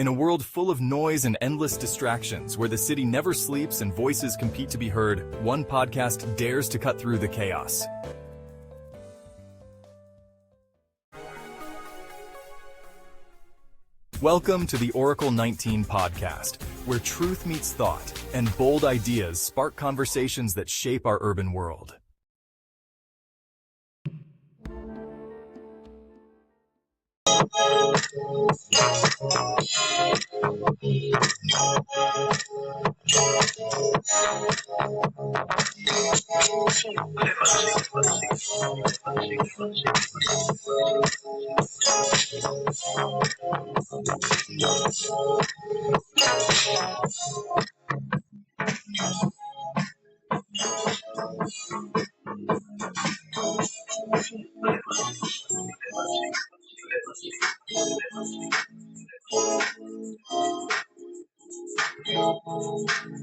In a world full of noise and endless distractions, where the city never sleeps and voices compete to be heard, one podcast dares to cut through the chaos. Welcome to the Oracle 19 podcast, where truth meets thought and bold ideas spark conversations that shape our urban world.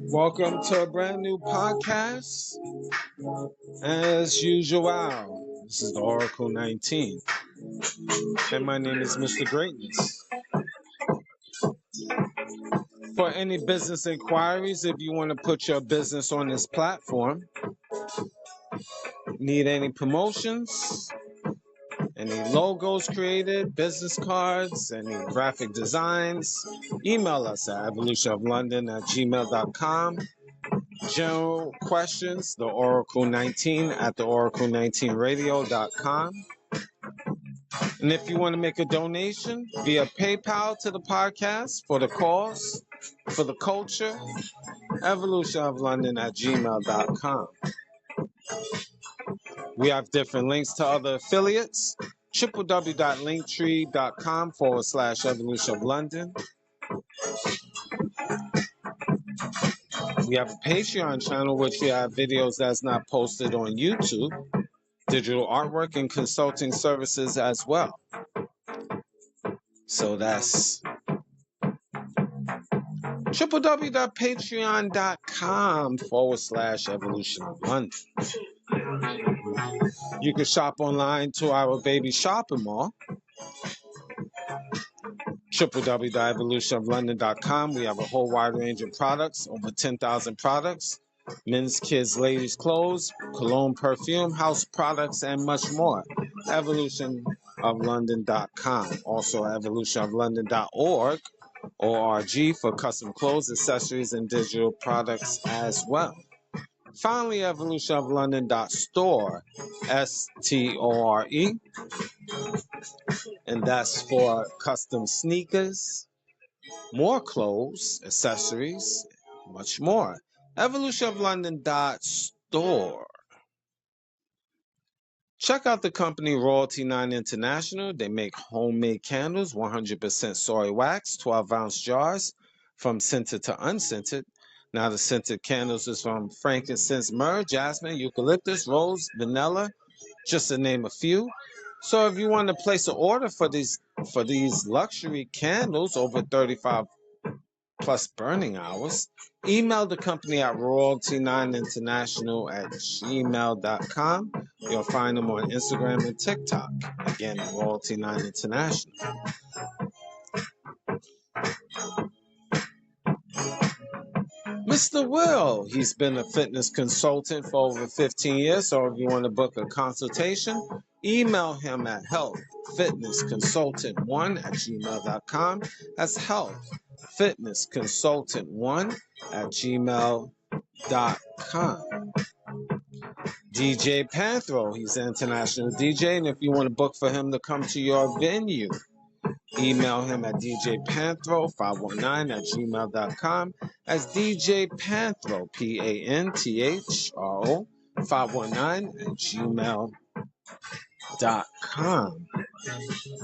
Welcome to a brand new podcast. As usual, this is the Oracle 19, and my name is Mr. Greatness. For any business inquiries, if you want to put your business on this platform, need any promotions, any logos created, business cards, any graphic designs, email us at evolutionoflondon@gmail.com. General questions, the Oracle19 at the Oracle19radio.com. And if you want to make a donation via PayPal to the podcast for the cause, for the culture, evolutionoflondon@gmail.com. We have different links to other affiliates, www.linktree.com/evolutionoflondon. We have a Patreon channel, which we have videos that's not posted on YouTube, digital artwork and consulting services as well. So that's www.patreon.com/evolutionoflondon. You can shop online to our baby shopping mall, www.evolutionoflondon.com. We have a whole wide range of products, over 10,000 products, men's, kids, ladies' clothes, cologne, perfume, house products, and much more. evolutionoflondon.com. Also evolutionoflondon.org, ORG, for custom clothes, accessories, and digital products as well. Finally, evolutionoflondon.store, STORE, and that's for custom sneakers, more clothes, accessories, much more. evolutionoflondon.store. Check out the company Royalty 9 International. They make homemade candles, 100% soy wax, 12-ounce jars, from scented to unscented. Now, the scented candles is from frankincense, myrrh, jasmine, eucalyptus, rose, vanilla, just to name a few. So if you want to place an order for these luxury candles over 35 plus burning hours, email the company at royalty9international@gmail.com. You'll find them on Instagram and TikTok. Again, Royalty9 International. Mr. Will, he's been a fitness consultant for over 15 years, so if you want to book a consultation, email him at healthfitnessconsultant1@gmail.com. That's healthfitnessconsultant1@gmail.com. DJ Panthro, he's an international DJ, and if you want to book for him to come to your venue, email him at djpanthro519@gmail.com. That's DJ Panthro, PANTHRO 519@gmail.com.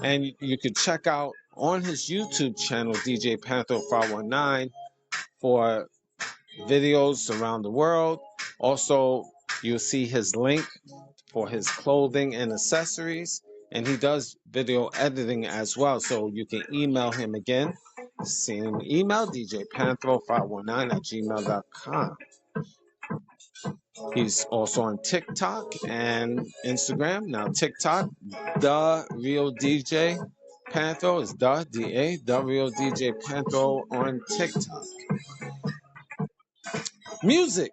And you can check out on his YouTube channel, DJ Panthro 519, for videos around the world. Also, you'll see his link for his clothing and accessories. And he does video editing as well, so you can email him again. Same email, djpanthro519@gmail.com. He's also on TikTok and Instagram. Now, TikTok, The Real DJ Pantho is D-A-W-O-D-J Pantho on TikTok. Music.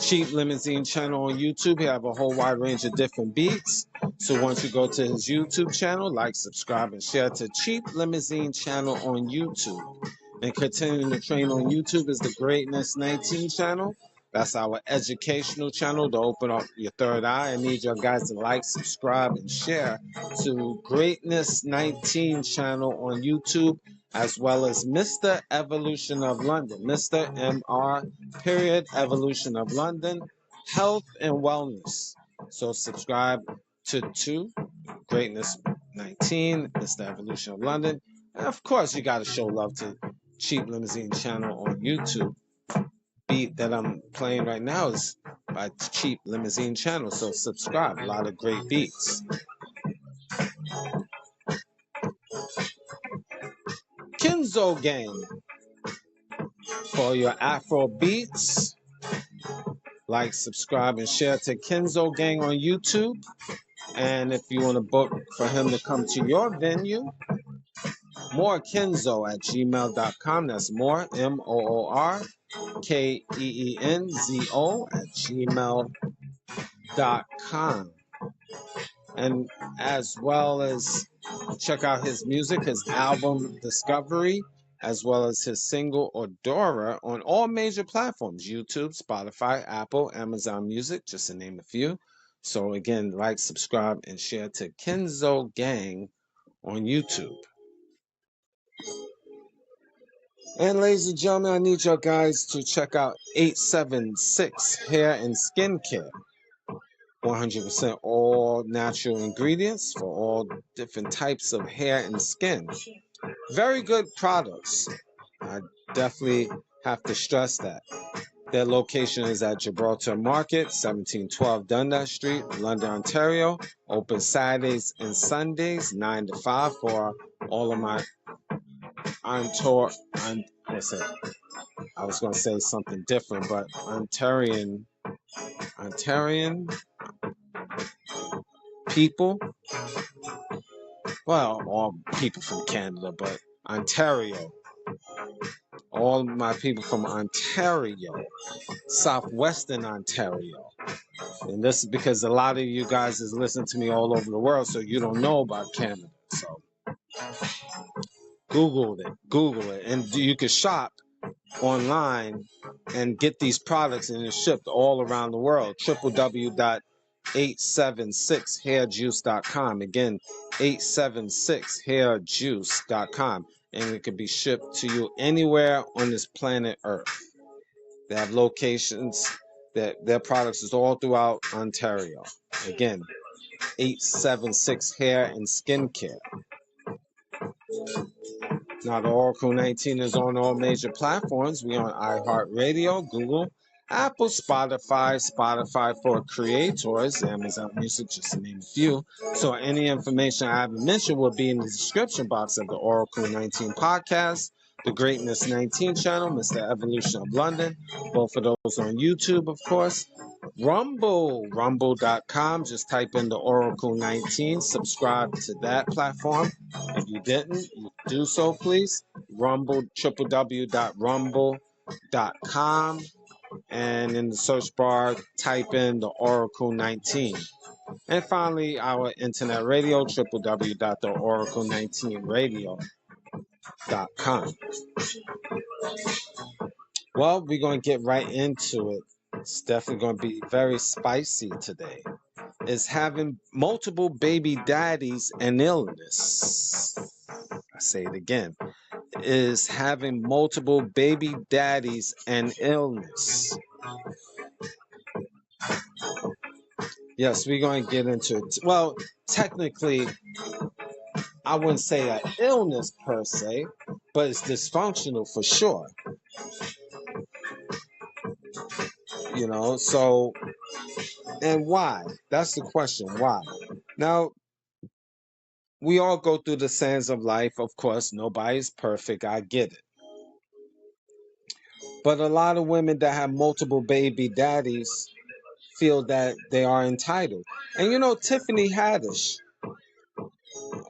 Cheap Limousine channel on YouTube. He have a whole wide range of different beats. So once you go to his YouTube channel, like, subscribe, and share to Cheap Limousine channel on YouTube. And continuing the train on YouTube is the Greatness 19 channel. That's our educational channel to open up your third eye. I need your guys to like, subscribe, and share to Greatness 19 channel on YouTube, as well as Mr. Evolution of London, Mr. MR period Evolution of London, health and wellness. So subscribe to Greatness 19, Mr. Evolution of London. And of course, you got to show love to Cheap Limousine channel on YouTube. Beat that I'm playing right now is by Cheap Limousine channel, so subscribe. A lot of great beats. Kenzo Gang for your Afro beats. Like, subscribe, and share to Kenzo Gang on YouTube. And if you want to book for him to come to your venue, morekenzo@gmail.com. That's more, MOORKENZO@gmail.com. And as well as check out his music, his album Discovery, as well as his single Odora on all major platforms: YouTube, Spotify, Apple, Amazon Music, just to name a few. So again, like, subscribe, and share to Kenzo Gang on YouTube. And ladies and gentlemen, I need your guys to check out 876 Hair and Skincare. 100% all natural ingredients for all different types of hair and skin. Very good products. I definitely have to stress that. Their location is at Gibraltar Market, 1712 Dundas Street, London, Ontario. Open Saturdays and Sundays, 9 to 5 for all of my what's it? I was going to say something different, but Ontarian people. Well, all people from Canada, but Ontario. All my people from Ontario, southwestern Ontario. And this is because a lot of you guys is listening to me all over the world, so you don't know about Canada. So Google it. And you can shop online and get these products, and it's shipped all around the world. www.876hairjuice.com. Again, 876hairjuice.com. And it can be shipped to you anywhere on this planet Earth. They have locations that their products is all throughout Ontario. Again, 876 Hair and Skincare. Now, the Oracle 19 is on all major platforms. We on iHeartRadio, Google, Apple, Spotify for creators, Amazon Music, just to name a few. So any information I haven't mentioned will be in the description box of the Oracle 19 podcast, the Greatness 19 channel, Mr. Evolution of London, both of those on YouTube, of course. Rumble.com. Just type in the Oracle 19. Subscribe to that platform. If you didn't, you do so, please. Rumble, www.rumble.com. And in the search bar, type in the Oracle 19. And finally, our internet radio, www.oracle19radio.com. Well, we're going to get right into it. It's definitely going to be very spicy today. Is having multiple baby daddies and illness. I say it again. Is having multiple baby daddies and illness. Yes, we're going to get into it. Well, technically, I wouldn't say an illness per se, but it's dysfunctional for sure. You know, so, and why? That's the question. Why? Now, we all go through the sands of life. Of course, nobody's perfect. I get it. But a lot of women that have multiple baby daddies feel that they are entitled. And you know, Tiffany Haddish,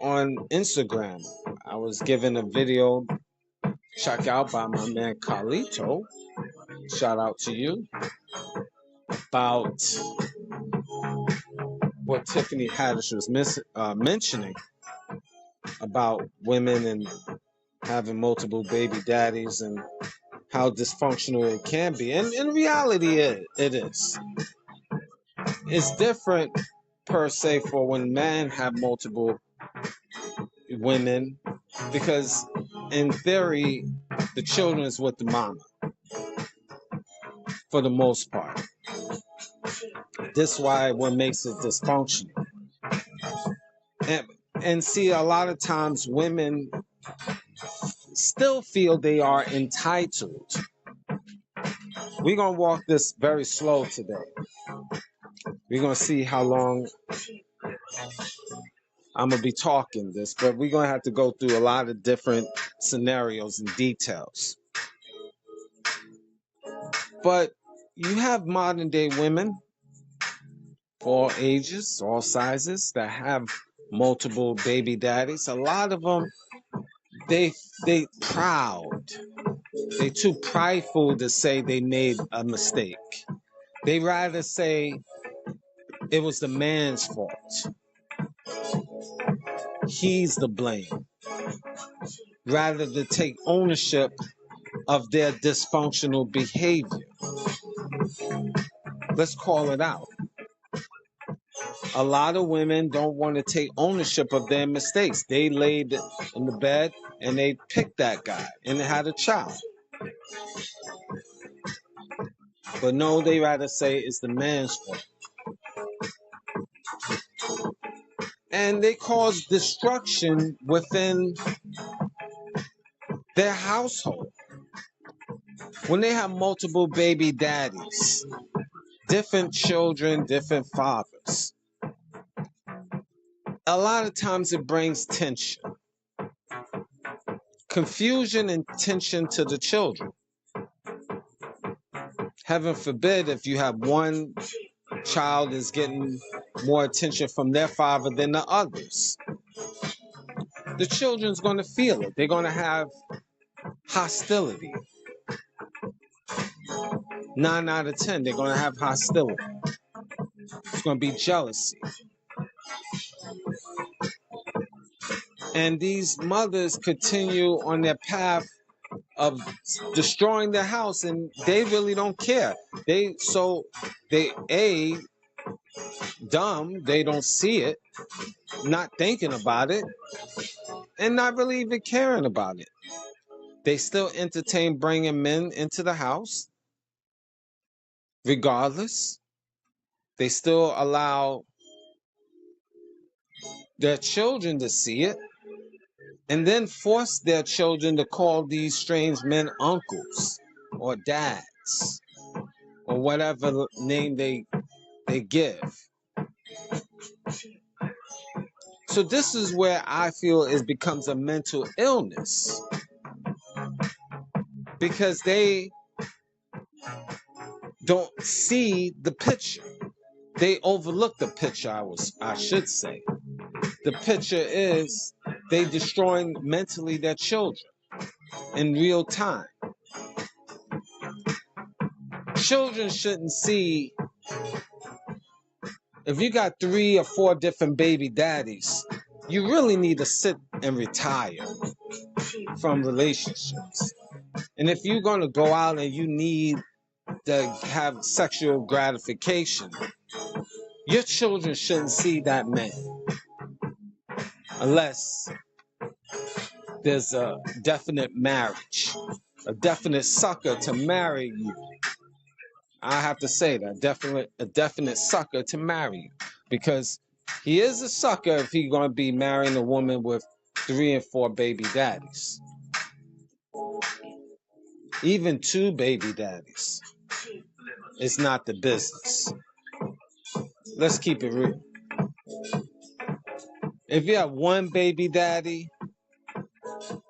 on Instagram. I was given a video check out by my man Carlito. Shout out to you, about what Tiffany Haddish was mentioning about women and having multiple baby daddies and how dysfunctional it can be. And in reality, it is. It's different per se for when men have multiple women, because in theory, the children is with the mama for the most part. This is why what makes it dysfunctional. And see, a lot of times women still feel they are entitled. We're going to walk this very slow today. We're going to see how long I'm going to be talking this, but we're going to have to go through a lot of different scenarios and details. But you have modern day women, all ages, all sizes, that have multiple baby daddies. A lot of them, they proud. They too prideful to say they made a mistake. They rather say it was the man's fault. He's the blame. Rather than take ownership of their dysfunctional behavior. Let's call it out. A lot of women don't want to take ownership of their mistakes. They laid in the bed and they picked that guy and they had a child. But no, they rather say it's the man's fault. And they cause destruction within their household. When they have multiple baby daddies, different children, different fathers, a lot of times it brings tension. Confusion and tension to the children. Heaven forbid if you have one child is getting more attention from their father than the others. The children's going to feel it. They're going to have hostility. 9 out of 10, they're going to have hostility. It's going to be jealousy. And these mothers continue on their path of destroying their house, and they really don't care. They dumb, they don't see it, not thinking about it, and not really even caring about it. They still entertain bringing men into the house, regardless. They still allow their children to see it, and then force their children to call these strange men uncles or dads or whatever name they give. So this is where I feel it becomes a mental illness, because they don't see the picture. They overlook the picture, I should say. The picture is they destroying mentally their children in real time. Children shouldn't see, if you got 3 or 4 different baby daddies, you really need to sit and retire from relationships. And if you're going to go out and you need to have sexual gratification, your children shouldn't see that man unless there's a definite marriage, a definite sucker to marry you. I have to say that, a definite sucker to marry you, because he is a sucker if he's going to be marrying a woman with 3 and 4 baby daddies, even 2 baby daddies. It's not the business. Let's keep it real. If you have 1 baby daddy,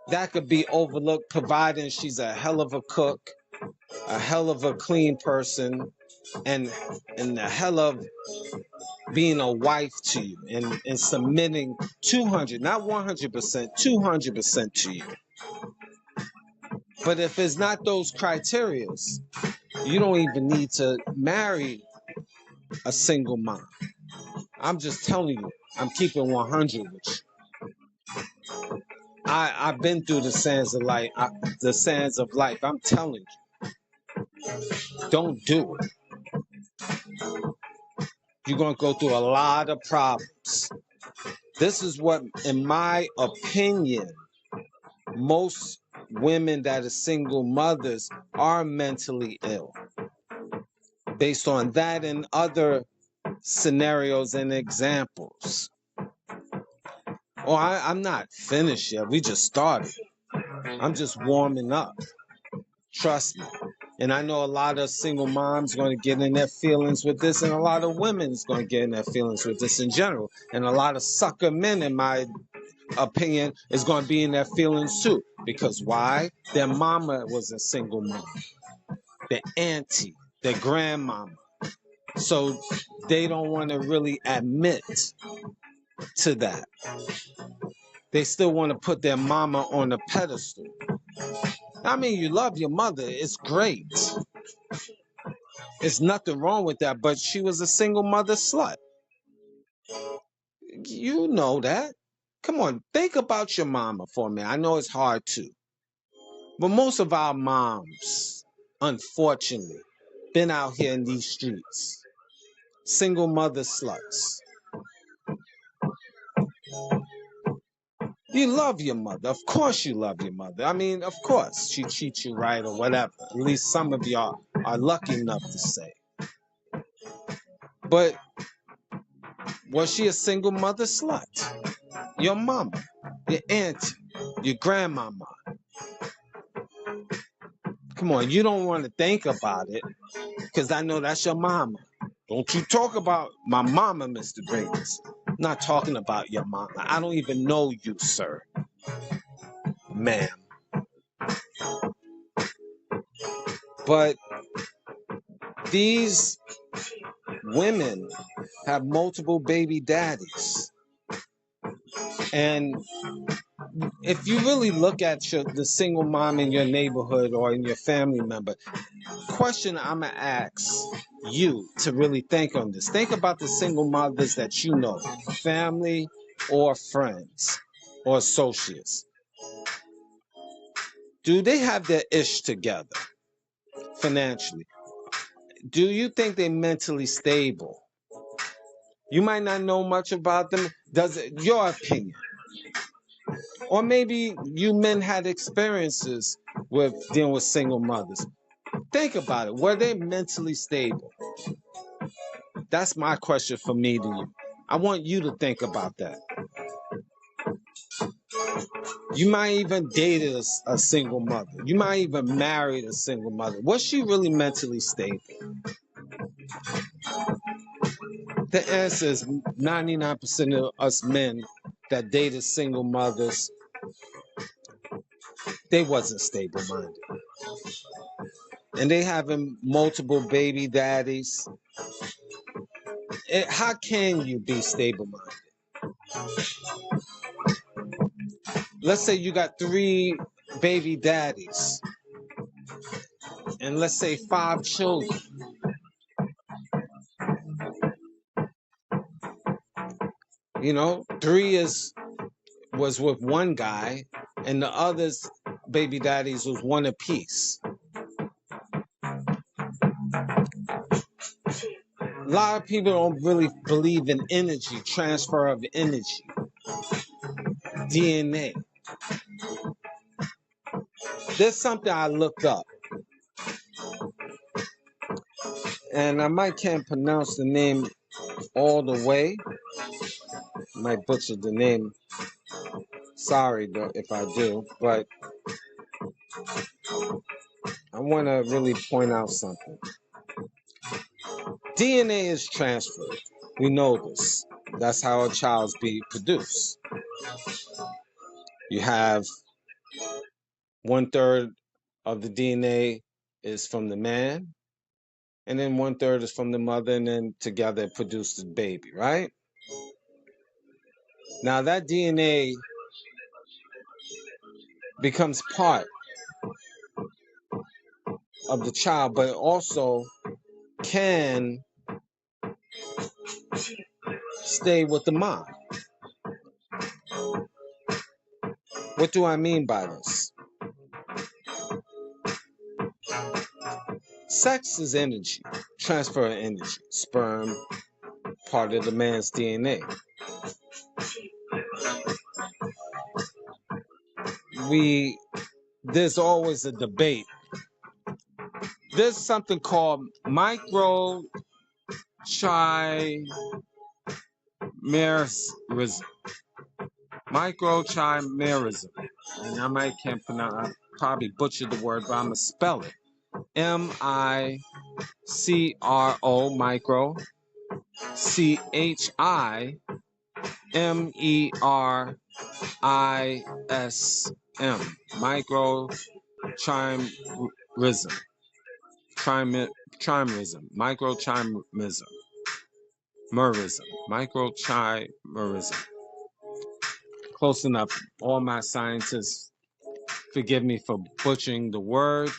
that could be overlooked, providing she's a hell of a cook, a hell of a clean person, and the hell of being a wife to you and submitting 200, not 100%, 200% to you. But if it's not those criterias, you don't even need to marry a single mom. I'm just telling you, I'm keeping 100 with you. I've been through the sands of life. The sands of life. I'm telling you, don't do it. You're gonna go through a lot of problems. This is what, in my opinion, most women that are single mothers are mentally ill. Based on that and other scenarios and examples. Oh, I'm not finished yet. We just started. I'm just warming up. Trust me. And I know a lot of single moms going to get in their feelings with this, and a lot of women is going to get in their feelings with this in general. And a lot of sucker men, in my opinion, is going to be in their feelings too. Because why? Their mama was a single mom. Their auntie, their grandmama. So they don't want to really admit to that. They still want to put their mama on a pedestal. I mean, you love your mother. It's great. There's nothing wrong with that. But she was a single mother slut. You know that. Come on, think about your mama for me. I know it's hard to. But most of our moms, unfortunately, been out here in these streets. Single mother sluts. You love your mother. Of course you love your mother. I mean, of course she treats you right or whatever. At least some of y'all are lucky enough to say. But was she a single mother slut? Your mama, your auntie, your grandmama. Come on, you don't want to think about it because I know that's your mama. Don't you talk about my mama, Mr. Davis. I'm not talking about your mama. I don't even know you, sir. Ma'am. But these women have multiple baby daddies. And if you really look at the single mom in your neighborhood or in your family member, question I'm going to ask you to really think on this. Think about the single mothers that you know, family or friends or associates. Do they have their ish together financially? Do you think they're mentally stable? You might not know much about them. Does it, your opinion? Or maybe you men had experiences with dealing with single mothers. Think about it. Were they mentally stable? That's my question for me to you. I want you to think about that. You might even dated a single mother. You might even married a single mother. Was she really mentally stable? The answer is 99% of us men that dated single mothers, they wasn't stable-minded. And they having multiple baby daddies. How can you be stable-minded? Let's say you got 3 baby daddies. And let's say 5 children. You know, 3 was with one guy, and the others baby daddies was one apiece. A lot of people don't really believe in energy, transfer of energy, DNA. There's something I looked up, and I might can't pronounce the name all the way. I might butcher the name. Sorry though if I do, but I want to really point out something. DNA is transferred. We know this. That's how a child's be produced. You have 1/3 of the DNA is from the man, and then 1/3 is from the mother, and then together it produces the baby, right? Now that DNA becomes part of the child, but it also can stay with the mom. What do I mean by this? Sex is energy, transfer of energy. Sperm, part of the man's DNA. There's always a debate. There's something called microchimerism. Microchimerism. And can't pronounce, I probably butchered the word, but I'm going to spell it. MICRO, micro, CHIMERISM, microchimerism, microchimerism. Close enough. All my scientists, forgive me for butchering the word,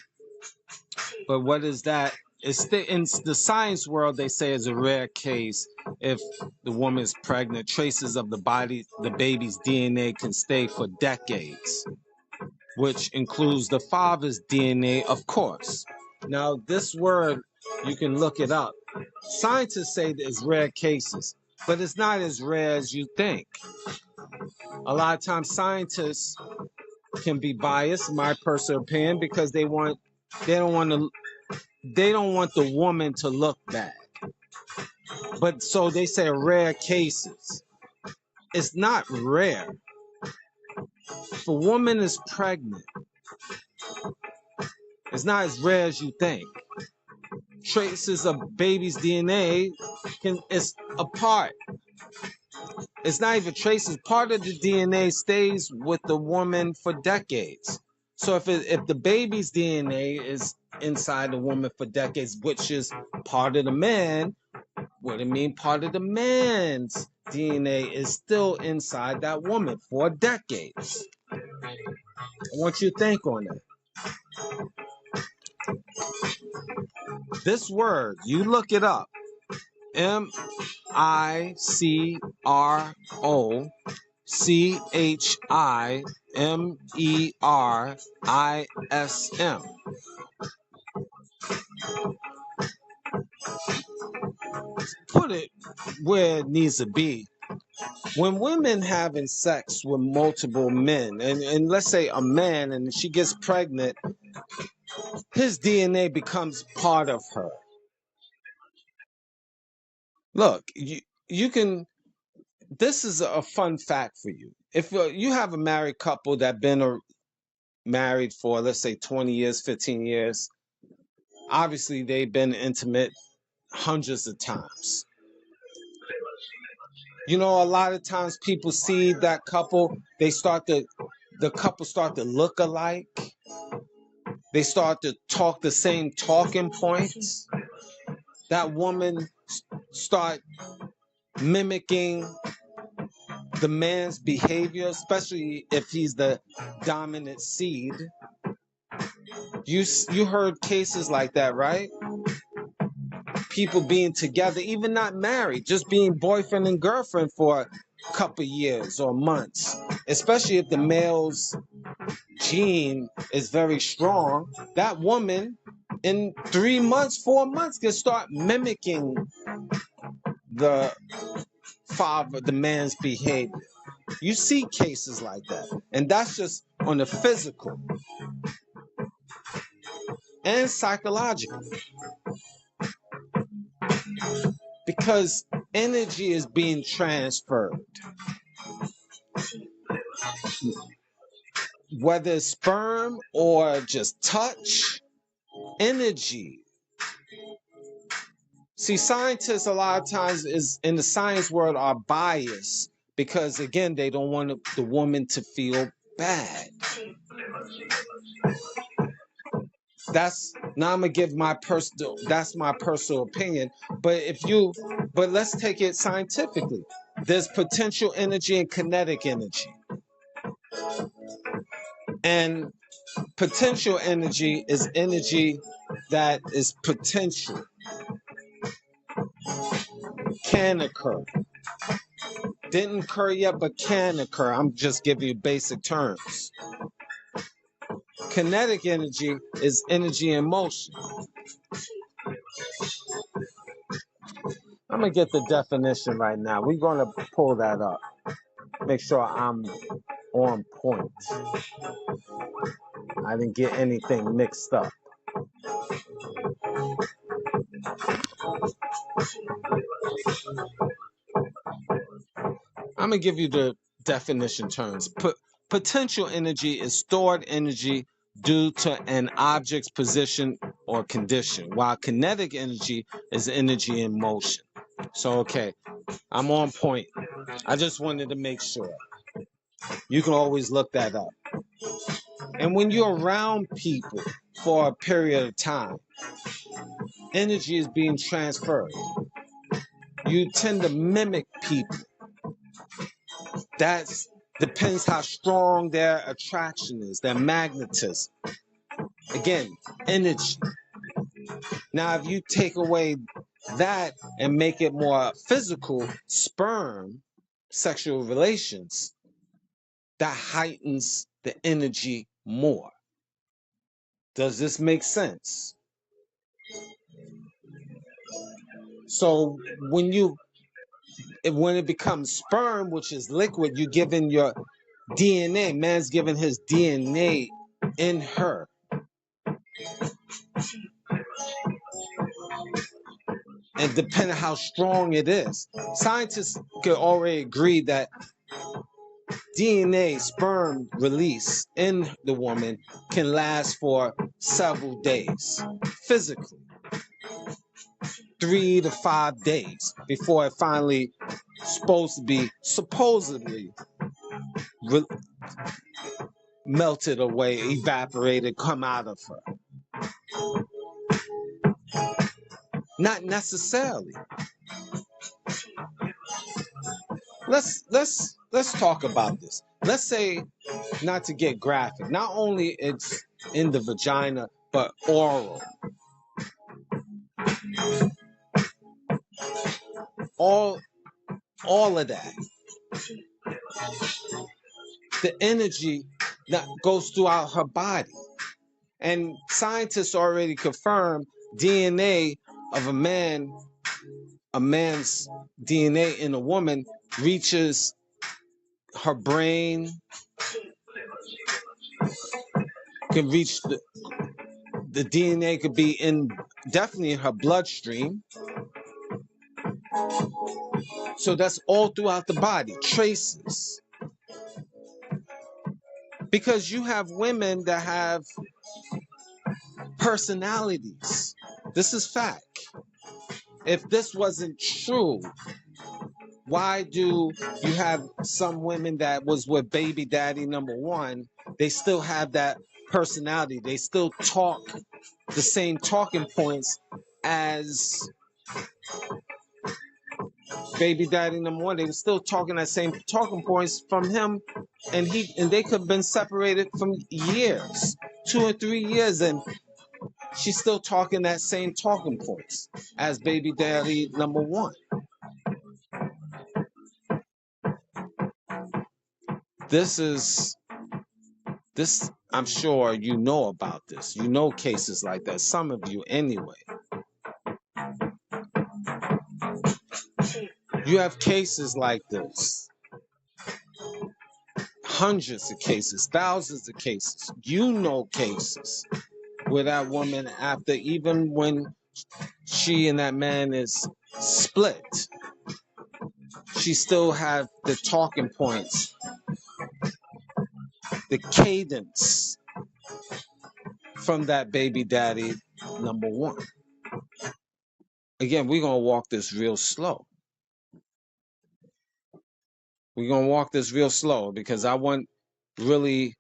but what is that? In the science world, they say it's a rare case if the woman is pregnant. Traces of the baby's DNA can stay for decades, which includes the father's DNA, of course. Now, this word, you can look it up. Scientists say that it's rare cases, but it's not as rare as you think. A lot of times, scientists can be biased, my personal opinion, because they don't want the woman to look bad. But so they say rare cases. It's not rare. If a woman is pregnant, it's not as rare as you think. Traces of baby's DNA it's a part. It's not even traces. Part of the DNA stays with the woman for decades. So if the baby's DNA is inside the woman for decades, which is part of the man, what it mean part of the man's DNA is still inside that woman for decades. I want you to think on that. This word, you look it up. MICROCHIMERISM. Put it where it needs to be. When women having sex with multiple men, and let's say a man, and she gets pregnant, his DNA becomes part of her. Look, you can. This is a fun fact for you. If you have a married couple that been married for, let's say, 20 years, 15 years, obviously they've been intimate hundreds of times. You know, a lot of times people see that couple, the couple start to look alike. They start to talk the same talking points. That woman start mimicking the man's behavior, especially if he's the dominant seed. You heard cases like that, right? People being together, even not married, just being boyfriend and girlfriend for a couple years or months, especially if the male's gene is very strong. That woman in 3 months, 4 months can start mimicking the father, the man's behavior. You see cases like that, and that's just on the physical and psychological, because energy is being transferred, whether it's sperm or just touch. Energy. See, scientists a lot of times is in the science world are biased because, again, they don't want the woman to feel bad. That's Now I'm gonna give my personal. That's my personal opinion. But let's take it scientifically. There's potential energy and kinetic energy, and potential energy is energy that is potential, can occur. Didn't occur yet, but can occur. I'm just giving you basic terms. Kinetic energy is energy in motion. I'm gonna get the definition right now. We're gonna pull that up. Make sure I'm on point. I didn't get anything mixed up. I'm gonna give you the definition terms. Potential energy is stored energy due to an object's position or condition, while kinetic energy is energy in motion. So, okay, I'm on point. I just wanted to make sure. You can always look that up. And when you're around people for a period of time, energy is being transferred. You tend to mimic people. That depends how strong their attraction is, their magnetism. Again, energy. Now, if you take away that and make it more physical, sperm, sexual relations, that heightens the energy more. Does this make sense? So when it becomes sperm, which is liquid, you're giving your DNA. Man's giving his DNA in her. And depending how strong it is, scientists could already agree that DNA sperm release in the woman can last for several days, physically, 3 to 5 days before it finally supposedly melted away, evaporated, come out of her. Not necessarily. Let's talk about this. Let's say, not to get graphic, not only it's in the vagina, but oral. All of that. The energy that goes throughout her body. And scientists already confirmed DNA of a man's DNA in a woman reaches her brain, can reach the DNA could be definitely in her bloodstream. So that's all throughout the body, traces. Because you have women that have personalities. This is fact. If this wasn't true, why do you have some women that was with baby daddy number one? They still have that personality. They still talk the same talking points as baby daddy number one. They were still talking that same talking points from him, and they could have been separated from years, 2 or 3 years, and she's still talking that same talking points as baby daddy number one. This, I'm sure you know about this. You know cases like that. Some of you anyway. You have cases like this. Hundreds of cases, thousands of cases. You know cases where that woman, after even when she and that man is split, she still have the talking points, the cadence from that baby daddy number one. Again, we're going to walk this real slow. We're going to walk this real slow because I want really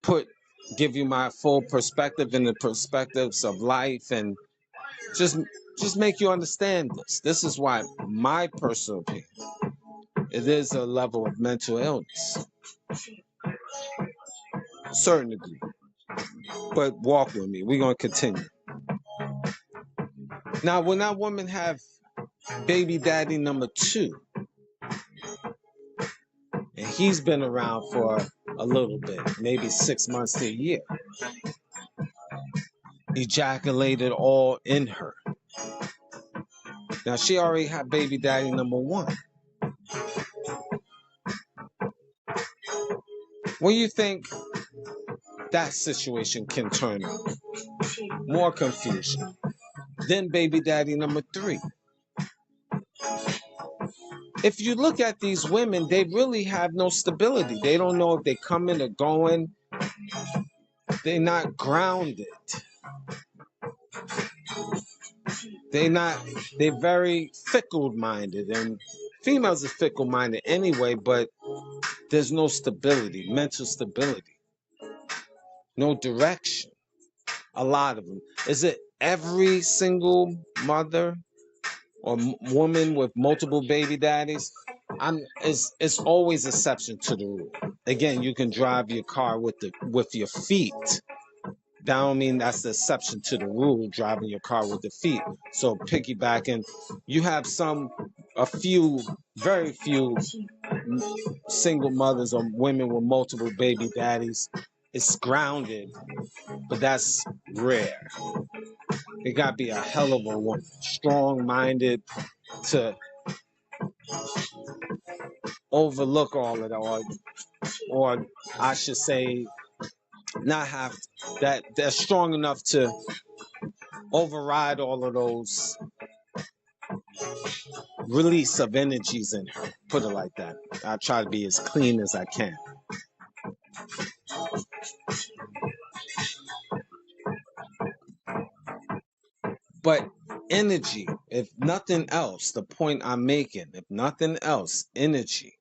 put give you my full perspective and the perspectives of life, and just make you understand this. This is why my personal opinion, it is a level of mental illness, certain degree. But walk with me. We're gonna continue. Now, when that woman have baby daddy number 2, and he's been around for a little bit, maybe 6 months to a year, ejaculated all in her. Now, she already had baby daddy number 1. What do you think that situation can turn on? More confusion. Then baby daddy number 3. If you look at these women, they really have no stability. They don't know if they coming or going. They're not grounded. They're very fickle-minded. And females are fickle-minded anyway, but there's no stability, mental stability. No direction. A lot of them. Is it every single mother or woman with multiple baby daddies? It's always exception to the rule. Again, you can drive your car with your feet. That don't mean that's the exception to the rule, driving your car with the feet. So piggybacking, you have very few single mothers or women with multiple baby daddies. It's grounded, but that's rare. It got to be a hell of a woman, strong-minded, to overlook all of that, or I should say, not have that. They're strong enough to override all of those release of energies in her. Put it like that. I try to be as clean as I can. But energy, if nothing else, the point I'm making, if nothing else, energy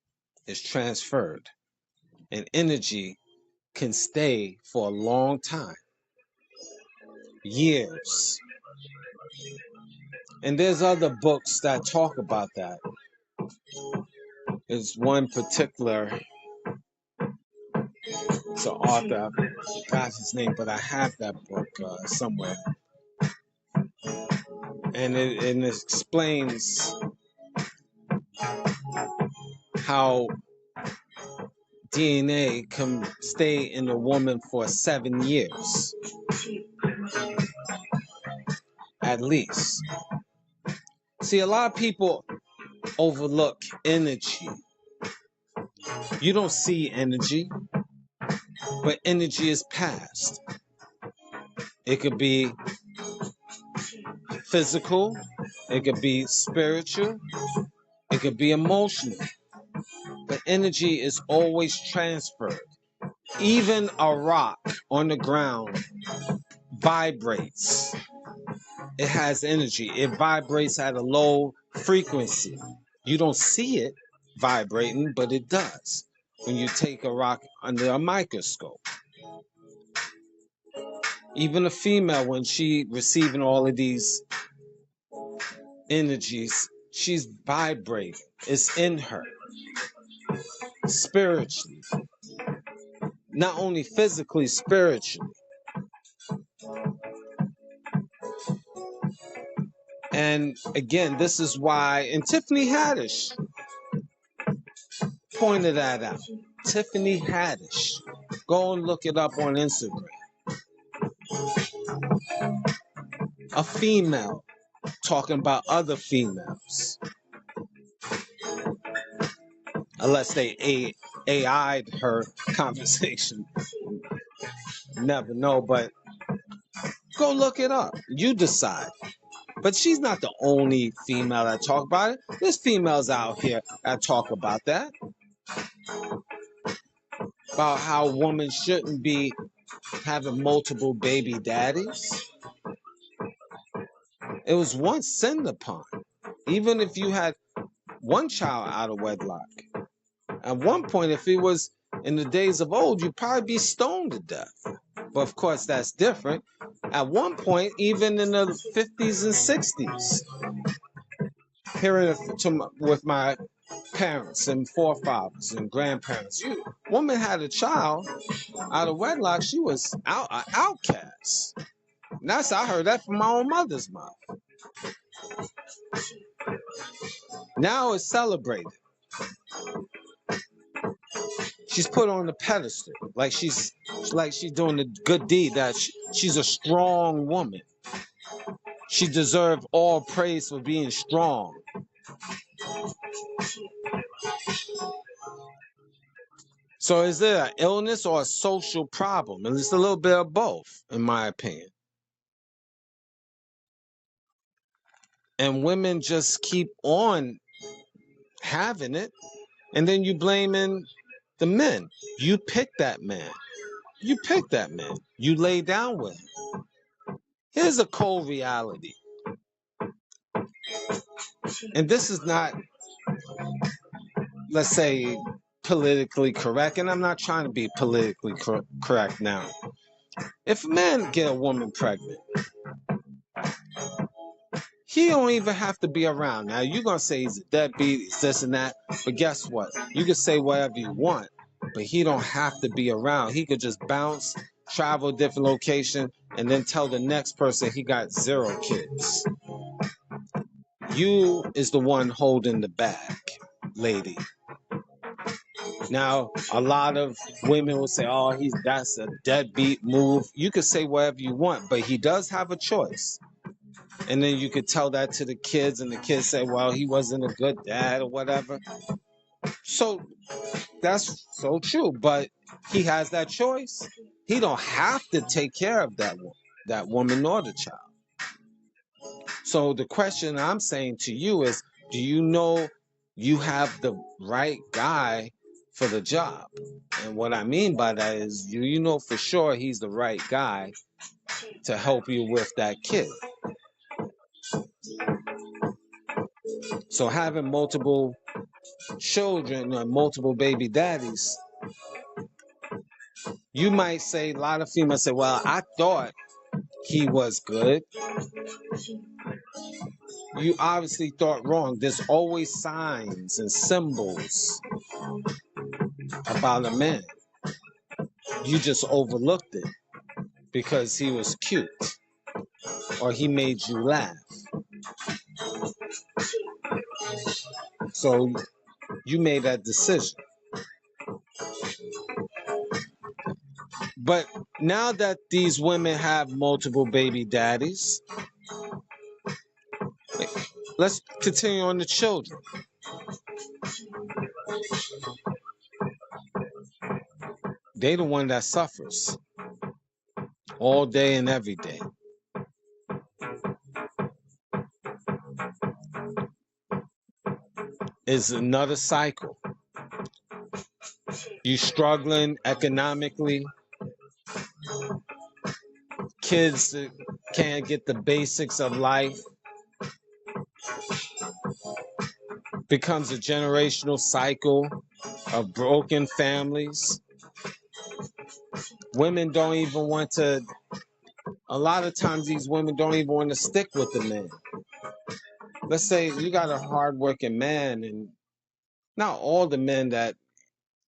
is transferred. And energy can stay for a long time. Years. And there's other books that talk about that. There's one particular, it's an author, I forgot his name, but I have that book somewhere. And it explains how DNA can stay in a woman for 7 years. At least. See, a lot of people overlook energy. You don't see energy, but energy is passed. It could be physical, it could be spiritual, it could be emotional. But energy is always transferred. Even a rock on the ground vibrates. It has energy. It vibrates at a low frequency. You don't see it vibrating, but it does when you take a rock under a microscope. Even a female, when she receiving all of these energies, she's vibrating. It's in her. Spiritually. Not only physically, spiritually. And again, this is why, and Tiffany Haddish pointed that out. Tiffany Haddish. Go and look it up on Instagram. A female talking about other females. Unless they AI'd her conversation. Never know, but go look it up. You decide. But she's not the only female that talk about it. There's females out here that talk about that. About how women shouldn't be having multiple baby daddies. It was once sinned upon. Even if you had one child out of wedlock. At one point, if it was in the days of old, you'd probably be stoned to death. But of course, that's different. At one point, even in the 50s and 60s, with my parents and forefathers and grandparents, woman had a child out of wedlock, she was an outcast. And I heard that from my own mother's mouth. Now it's celebrated. She's put on the pedestal, like she's doing a good deed. That she's a strong woman. She deserves all praise for being strong. So is there an illness or a social problem? And it's a little bit of both, in my opinion. And women just keep on having it, and then you blaming the men. You picked that man. You picked that man. You lay down with him. Here's a cold reality. And this is not, let's say, politically correct. And I'm not trying to be politically correct now. If a man get a woman pregnant, he don't even have to be around. Now, you're going to say he's a deadbeat, he's this and that. But guess what? You can say whatever you want, but he don't have to be around. He could just bounce, travel a different location, and then tell the next person he got 0 kids. You is the one holding the bag, lady. Now, a lot of women will say, oh, that's a deadbeat move. You could say whatever you want, but he does have a choice. And then you could tell that to the kids, and the kids say, well, he wasn't a good dad or whatever. So that's so true, but he has that choice. He don't have to take care of that woman or the child. So the question I'm saying to you is, do you know you have the right guy for the job? And what I mean by that is, do you know for sure he's the right guy to help you with that kid? So having multiple children or multiple baby daddies, you might say, a lot of females say, well, I thought he was good. You obviously thought wrong. There's always signs and symbols about a man. You just overlooked it because he was cute or he made you laugh. So you made that decision. But now that these women have multiple baby daddies, let's continue on the children. They the one that suffers all day and every day. It's another cycle. You struggling economically. Kids can't get the basics of life. Becomes a generational cycle of broken families. Women don't even want to, a lot of times these women don't even want to stick with the man. Let's say you got a hardworking man, and not all the men that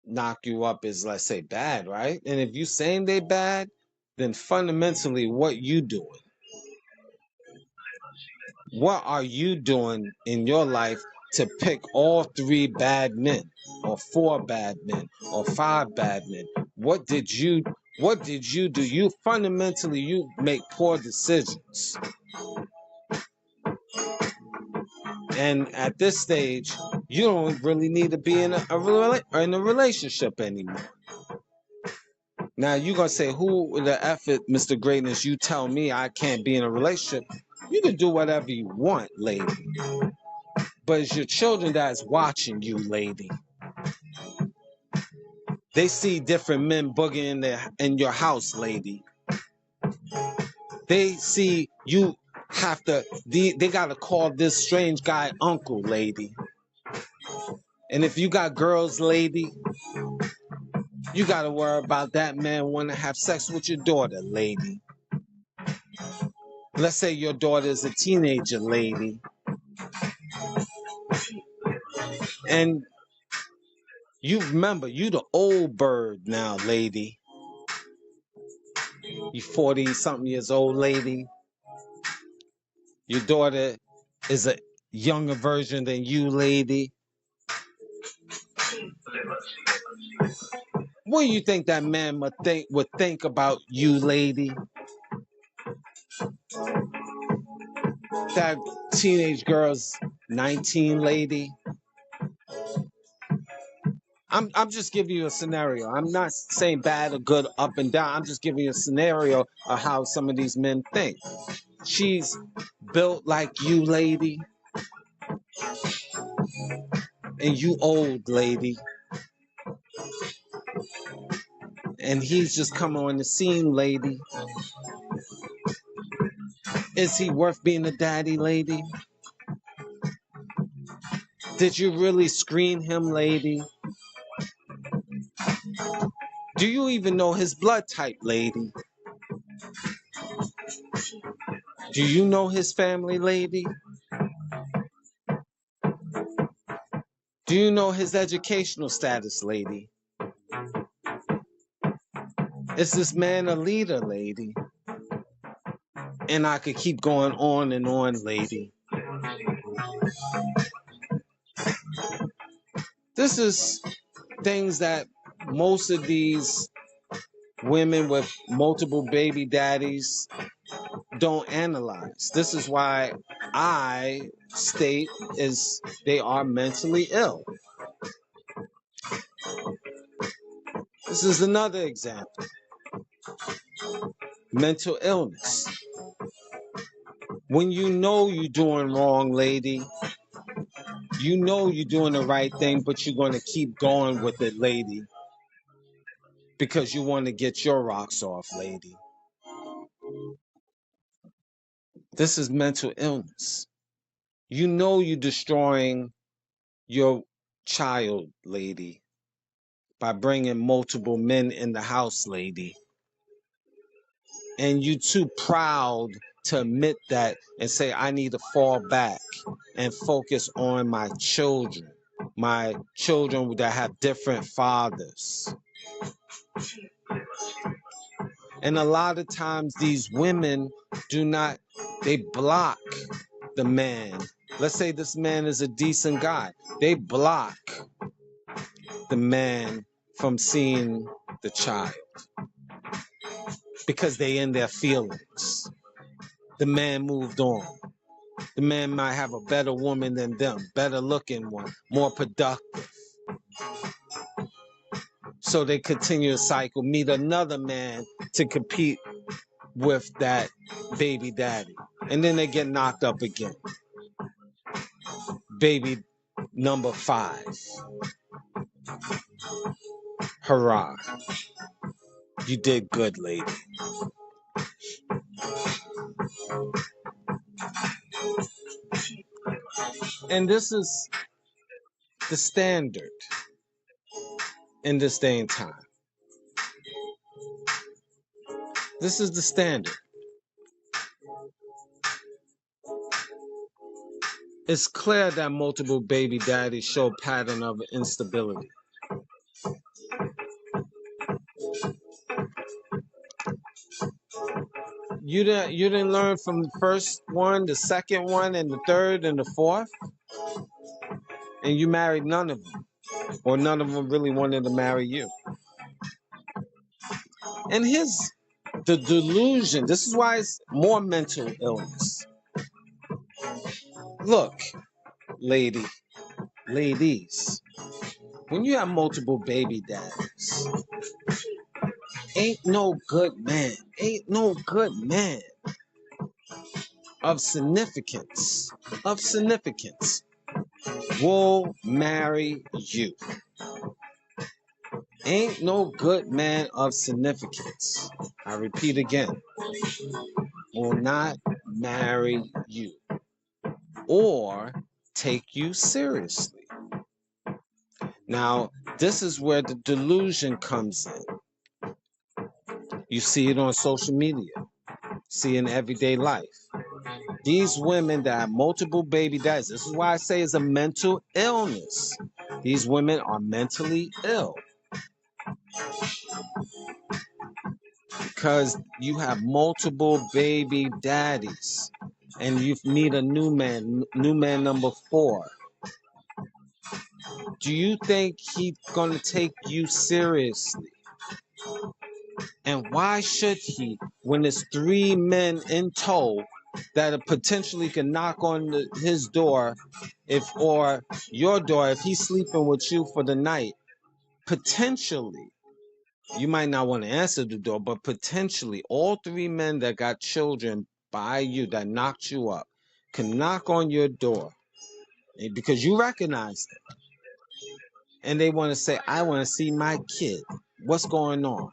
knock you up is, let's say, bad, right? And if you saying they bad, then fundamentally, what you doing? What are you doing in your life to pick all 3 bad men, or 4 bad men, or 5 bad men? What did you do? You fundamentally, you make poor decisions. And at this stage, you don't really need to be in a relationship anymore. Now, you're going to say, who the F it, Mr. Greatness, you tell me I can't be in a relationship? You can do whatever you want, lady. But it's your children that's watching you, lady. They see different men boogieing in your house, lady. They see you they got to call this strange guy uncle, lady. And if you got girls, lady, You got to worry about that man want to have sex with your daughter, lady. Let's say your daughter is a teenager, lady. And you remember, you the old bird now, lady. You 40-something years old, lady. Your daughter is a younger version than you, lady. What do you think that man would think about you, lady? That teenage girl's 19, lady. I'm just giving you a scenario. I'm not saying bad or good, up and down. I'm just giving you a scenario of how some of these men think. She's built like you, lady, and you old, lady. And he's just coming on the scene, lady. Is he worth being a daddy, lady? Did you really screen him, lady? Do you even know his blood type, lady? Do you know his family, lady? Do you know his educational status, lady? Is this man a leader, lady? And I could keep going on and on, lady. This is things that most of these women with multiple baby daddies don't analyze. This is why I state is they are mentally ill. This is another example. Mental illness. When you know you're doing wrong, lady, you know you're doing the right thing, but you're going to keep going with it, lady, because you want to get your rocks off, lady. This is mental illness. You know you're destroying your child, lady, by bringing multiple men in the house, lady. And you too proud to admit that and say, I need to fall back and focus on my children that have different fathers. And a lot of times these women they block the man. Let's say this man is a decent guy. They block the man from seeing the child because they in their feelings. The man moved on. The man might have a better woman than them, better looking one, more productive. So they continue a cycle, meet another man to compete with that baby daddy. And then they get knocked up again. Baby number 5. Hurrah. You did good, lady. And this is the standard in this day and time. This is the standard. It's clear that multiple baby daddies show a pattern of instability. You didn't learn from the first one, the second one, and the third and the fourth, and you married none of them, or none of them really wanted to marry you. And the delusion. This is why it's more mental illness. Look, ladies, when you have multiple baby daddies, ain't no good man of significance will marry you. Ain't no good man of significance, I repeat again, will not marry you or take you seriously. Now, This is where the delusion comes in. You see it on social media, see it in everyday life. These women that have multiple baby daddies, this is why I say it's a mental illness. These women are mentally ill because you have multiple baby daddies and you need a new man number 4. Do you think he's going to take you seriously? And why should he when there's 3 men in tow that potentially can knock on his door or your door if he's sleeping with you for the night? Potentially, you might not want to answer the door, but potentially all 3 men that got children by you that knocked you up can knock on your door because you recognize them. And they want to say, I want to see my kid. What's going on?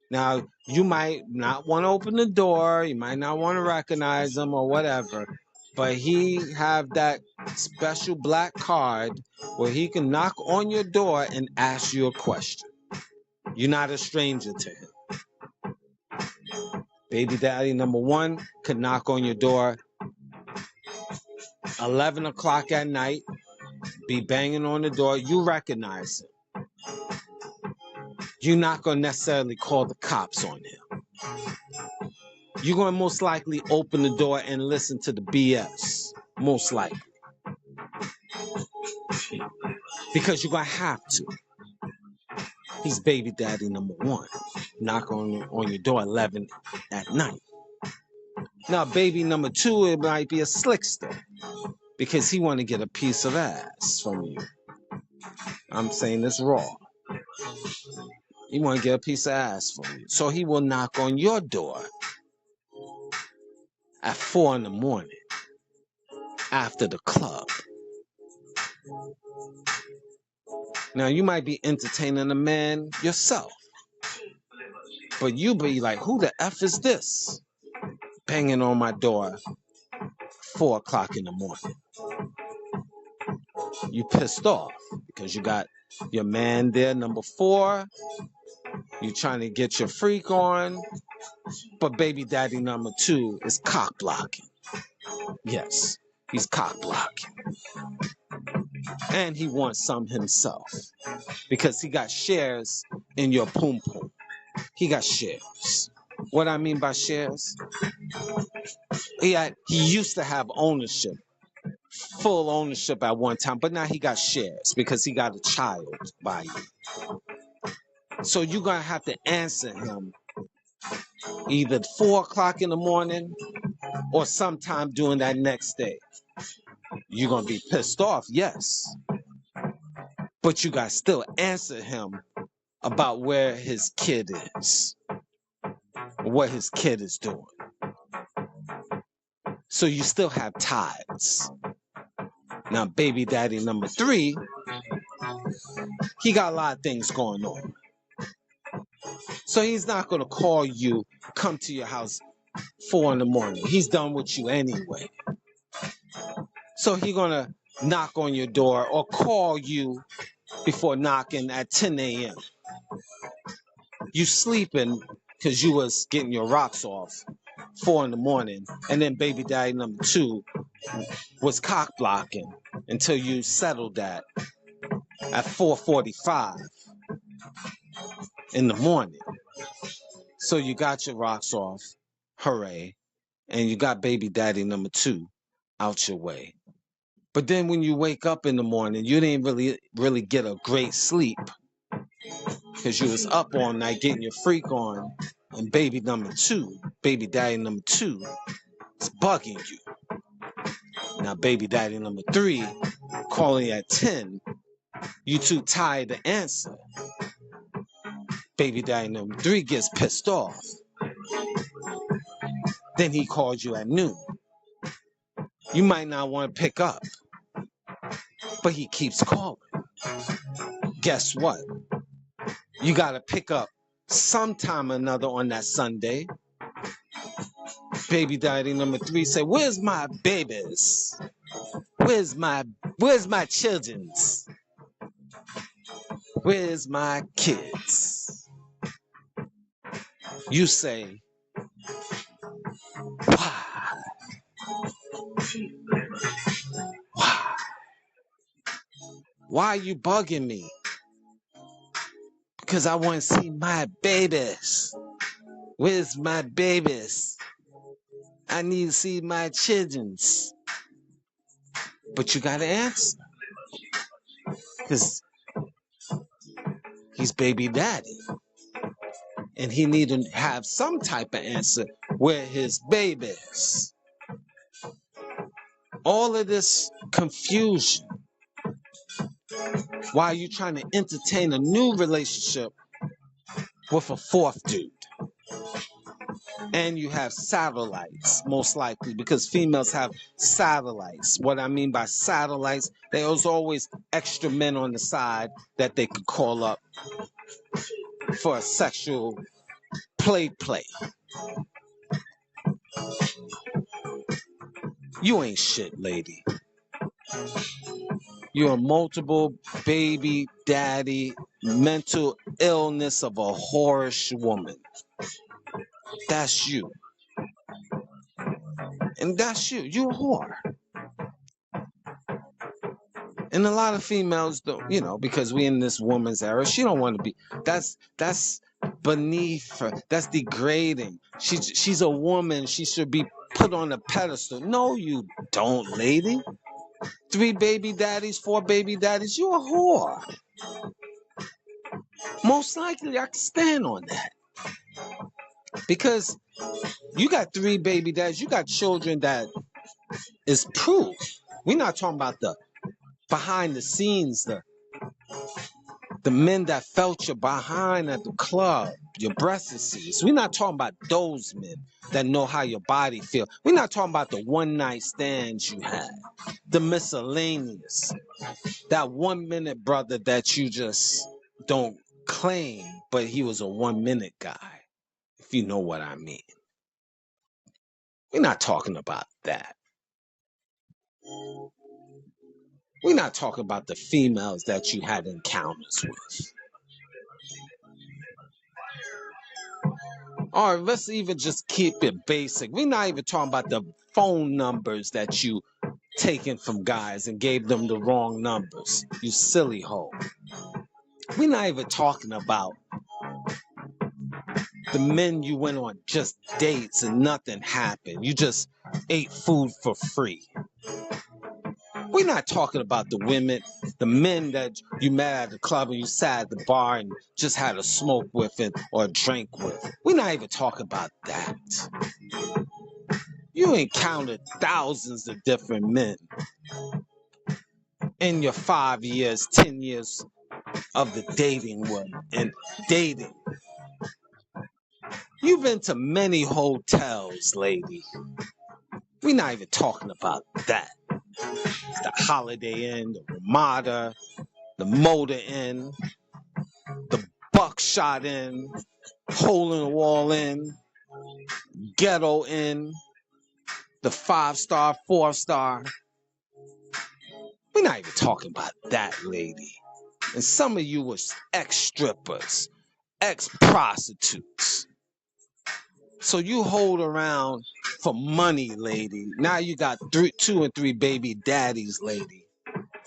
Now, you might not want to open the door. You might not want to recognize him or whatever. But he have that special black card where he can knock on your door and ask you a question. You're not a stranger to him. Baby daddy number 1 could knock on your door 11 o'clock at night, be banging on the door. You recognize him. You're not going to necessarily call the cops on him. You're going to most likely open the door and listen to the BS. Most likely. Because you're going to have to. He's baby daddy number 1. Knock on your door 11 at night. Now, baby number 2, it might be a slickster. Because he want to get a piece of ass from you. I'm saying this raw. He want to get a piece of ass from you. So he will knock on your door at 4 in the morning after the club. Now, you might be entertaining a man yourself. But you be like, who the F is this? Banging on my door 4 o'clock in the morning. You pissed off because you got your man there, number 4. You trying to get your freak on. But baby daddy number 2 is cock blocking. Yes, he's cock blocking. And he wants some himself. Because he got shares in your poom poom. He got shares. What I mean by shares? He used to have ownership. Full ownership at one time. But now he got shares. Because he got a child by you. So you're going to have to answer him either 4 o'clock in the morning or sometime during that next day. You're going to be pissed off, yes. But you got to still answer him about where his kid is. What his kid is doing. So you still have ties. Now, baby daddy number 3, he got a lot of things going on. So he's not going to call you, come to your house 4 in the morning. He's done with you anyway. So he's going to knock on your door or call you before knocking at 10 a.m. You sleeping because you was getting your rocks off 4 in the morning. And then baby daddy number 2 was cock blocking until you settled that at 4:45 in the morning. So you got your rocks off, hooray, and you got baby daddy number 2 out your way. But then when you wake up in the morning, you didn't really get a great sleep because you was up all night getting your freak on, and baby daddy number 2 is bugging you. Now baby daddy number 3 calling you at 10, you too tired to answer. Baby daddy number 3 gets pissed off. Then he calls you at noon. You might not want to pick up, but he keeps calling. Guess what? You got to pick up sometime or another on that Sunday. Baby daddy number 3 say, where's my babies? Where's my children's? Where's my kids? You say, why? Why? Why are you bugging me? Because I want to see my babies. Where's my babies? I need to see my childrens. But you got to answer. Because he's baby daddy. And he need to have some type of answer where his babies. All of this confusion. Why are you trying to entertain a new relationship with a fourth dude? And you have satellites, most likely, because females have satellites. What I mean by satellites, there's always extra men on the side that they could call up for a sexual play. You ain't shit, lady. You're a multiple baby daddy, mental illness of a whorish woman. That's you. And that's you. You a whore. And a lot of females don't, because we in this woman's era, she don't want to be. That's beneath her. That's degrading. She's a woman. She should be put on a pedestal. No, you don't, lady. 3 baby daddies, 4 baby daddies. You a whore. Most likely, I can stand on that. Because you got 3 baby daddies. You got children that is proof. We're not talking about the behind the scenes, the men that felt your behind at the club, your breasts. We're not talking about those men that know how your body feels. We're not talking about the one night stands you had, the miscellaneous, that 1 minute brother that you just don't claim, but he was a 1 minute guy, if you know what I mean. We're not talking about that. We're not talking about the females that you had encounters with. Or let's even just keep it basic. We're not even talking about the phone numbers that you taken from guys and gave them the wrong numbers. You silly hoe. We're not even talking about the men you went on just dates and nothing happened. You just ate food for free. We're not talking about the women, the men that you met at the club and you sat at the bar and just had a smoke with or a drink with. We're not even talking about that. You encountered thousands of different men in your 5 years, 10 years of the dating world and dating. You've been to many hotels, lady. We're not even talking about that. It's the Holiday Inn, the Ramada, the Motor Inn, the Buckshot Inn, Hole in the Wall Inn, Ghetto Inn, the 5-star, 4-star. We're not even talking about that, lady. And some of you was ex-strippers, ex-prostitutes. So you hold around for money, lady. Now you got 2 and 3 baby daddies, lady.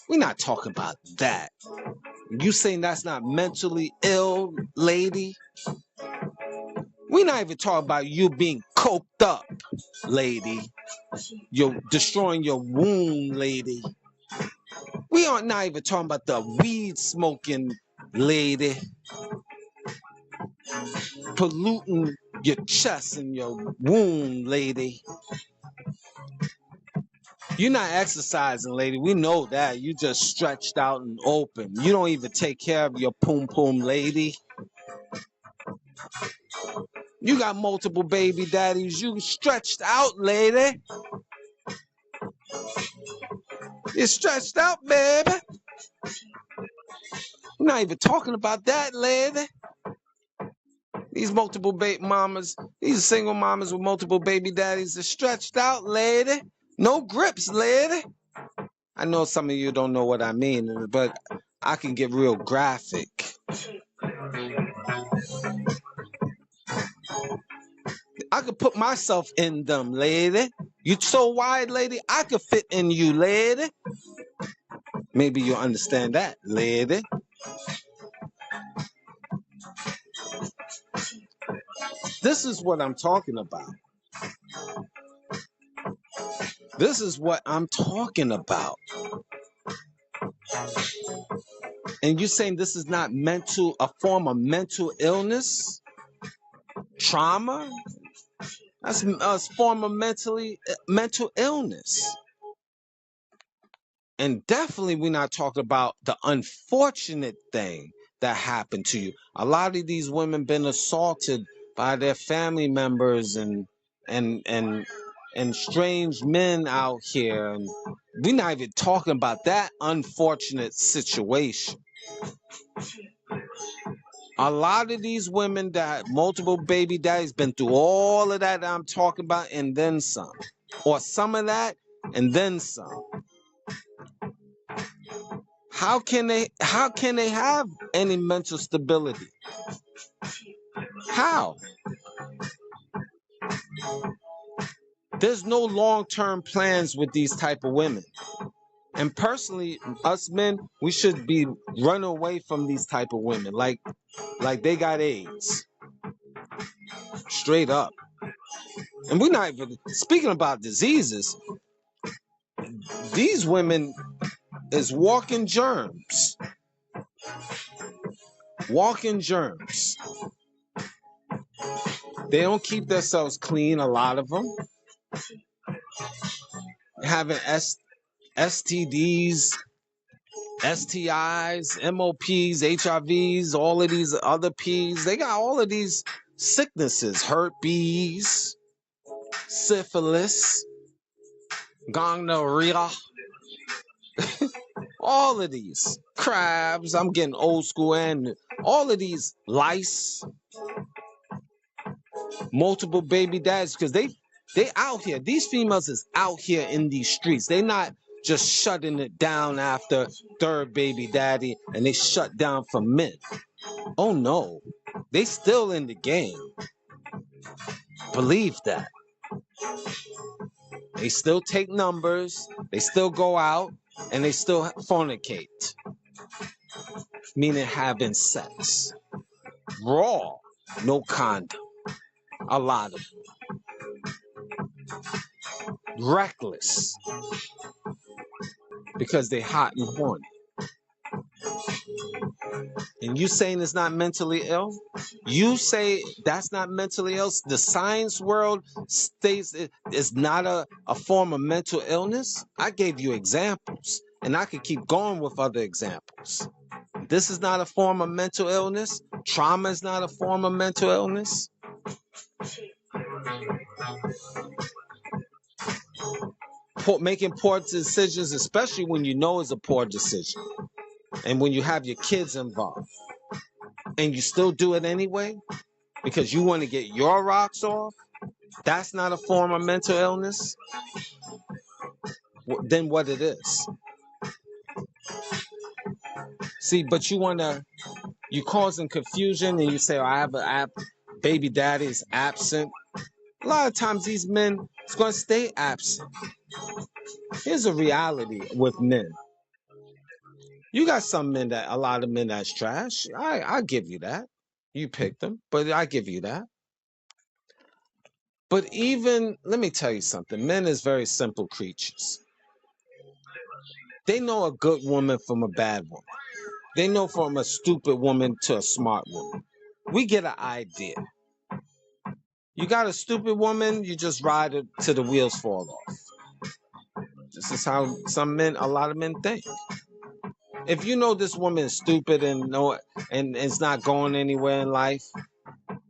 We're not talking about that. You saying that's not mentally ill, lady? We're not even talking about you being coked up, lady. You're destroying your womb, lady. We are not even talking about the weed smoking lady. Polluting your chest and your womb, lady. You're not exercising, lady. We know that. You just stretched out and open. You don't even take care of your poom, lady. You got multiple baby daddies. You stretched out, lady. You're stretched out, baby. We're not even talking about that, lady. These multiple baby mamas, these single mamas with multiple baby daddies are stretched out, lady. No grips, lady. I know some of you don't know what I mean, but I can get real graphic. I could put myself in them, lady. You so wide, lady, I could fit in you, lady. Maybe you'll understand that, lady. This is what I'm talking about. This is what I'm talking about. And you're saying this is not a form of mental illness? Trauma? That's a form of mental illness. And definitely we're not talking about the unfortunate thing that happened to you. A lot of these women been assaulted by their family members and strange men out here. And we're not even talking about that unfortunate situation. A lot of these women that multiple baby daddies been through all of that I'm talking about and then some. Or some of that and then some. How can they have any mental stability? How? There's no long-term plans with these type of women. And personally, us men, we should be running away from these type of women like they got AIDS. Straight up. And we're not even speaking about diseases. These women is walking germs. Walking germs. They don't keep themselves clean, a lot of them. Having STDs, STIs, MOPs, HIVs, all of these other Ps. They got all of these sicknesses, herpes, syphilis, gonorrhea, all of these crabs. I'm getting old school, and all of these lice, multiple baby dads, because they out here. These females is out here in these streets. They not just shutting it down after third baby daddy and they shut down for men. Oh no, they still in the game. Believe that. They still take numbers, they still go out, and they still fornicate. Meaning having sex. Raw, no condom. A lot of them. Reckless. Because they hot and horny. And you saying it's not mentally ill? You say that's not mentally ill? The science world states it's not a form of mental illness? I gave you examples, and I could keep going with other examples. This is not a form of mental illness? Trauma is not a form of mental illness? Making poor decisions, especially when you know it's a poor decision, and when you have your kids involved, and you still do it anyway because you want to get your rocks off, that's not a form of mental illness? Then what it is? See, but you causing confusion, and you say, oh, I have baby daddy is absent. A lot of times these men is going to stay absent. Here's a reality with men. You got a lot of men that's trash. I give you that. You picked them, but I give you that. But let me tell you something. Men is very simple creatures. They know a good woman from a bad woman. They know from a stupid woman to a smart woman. We get an idea. You got a stupid woman, you just ride it till the wheels fall off. This is how a lot of men think. If you know this woman is stupid and it's not going anywhere in life,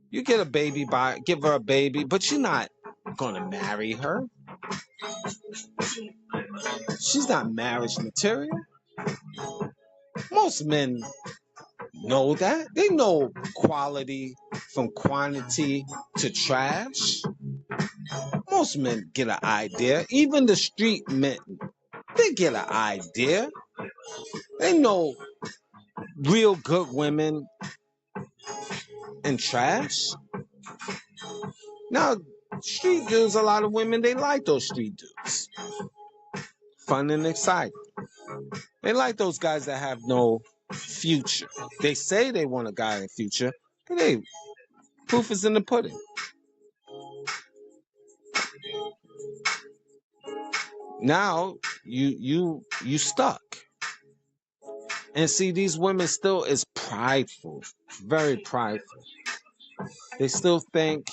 you get a baby give her a baby, but you're not gonna marry her. She's not marriage material. Most men know that. They know quality from quantity to trash. Most men get an idea. Even the street men, they get an idea. They know real good women and trash. Now, street dudes, a lot of women, they like those street dudes. Fun and exciting. They like those guys that have no future. They say they want a guy in future, but hey, proof is in the pudding. Now you stuck. And see, these women still is prideful, very prideful. They still think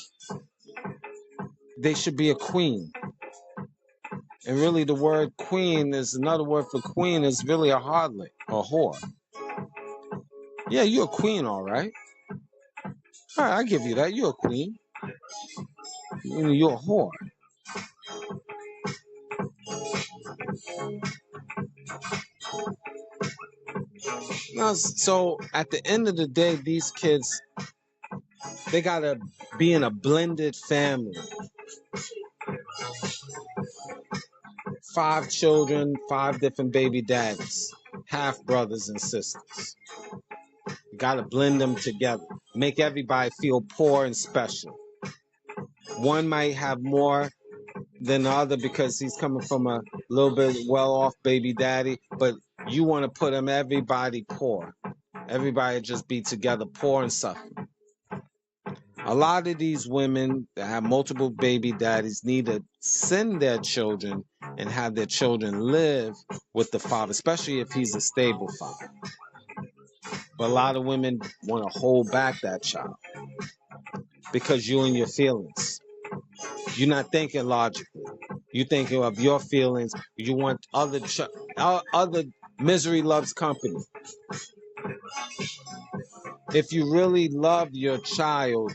they should be a queen. And really the word queen is another word for queen is really a harlot or whore. Yeah, you're a queen, all right. All right, I give you that. You're a queen. You're a whore. Now, so at the end of the day, these kids, they gotta be in a blended family. 5 children, 5 different baby daddies, half brothers and sisters. You gotta blend them together. Make everybody feel poor and special. One might have more than the other because he's coming from a little bit well-off baby daddy, but you want to put them everybody poor. Everybody just be together poor and suffering. A lot of these women that have multiple baby daddies need to send their children and have their children live with the father, especially if he's a stable father. But a lot of women want to hold back that child because you're in your feelings. You're not thinking logically. You're thinking of your feelings. You want other misery loves company. If you really love your child,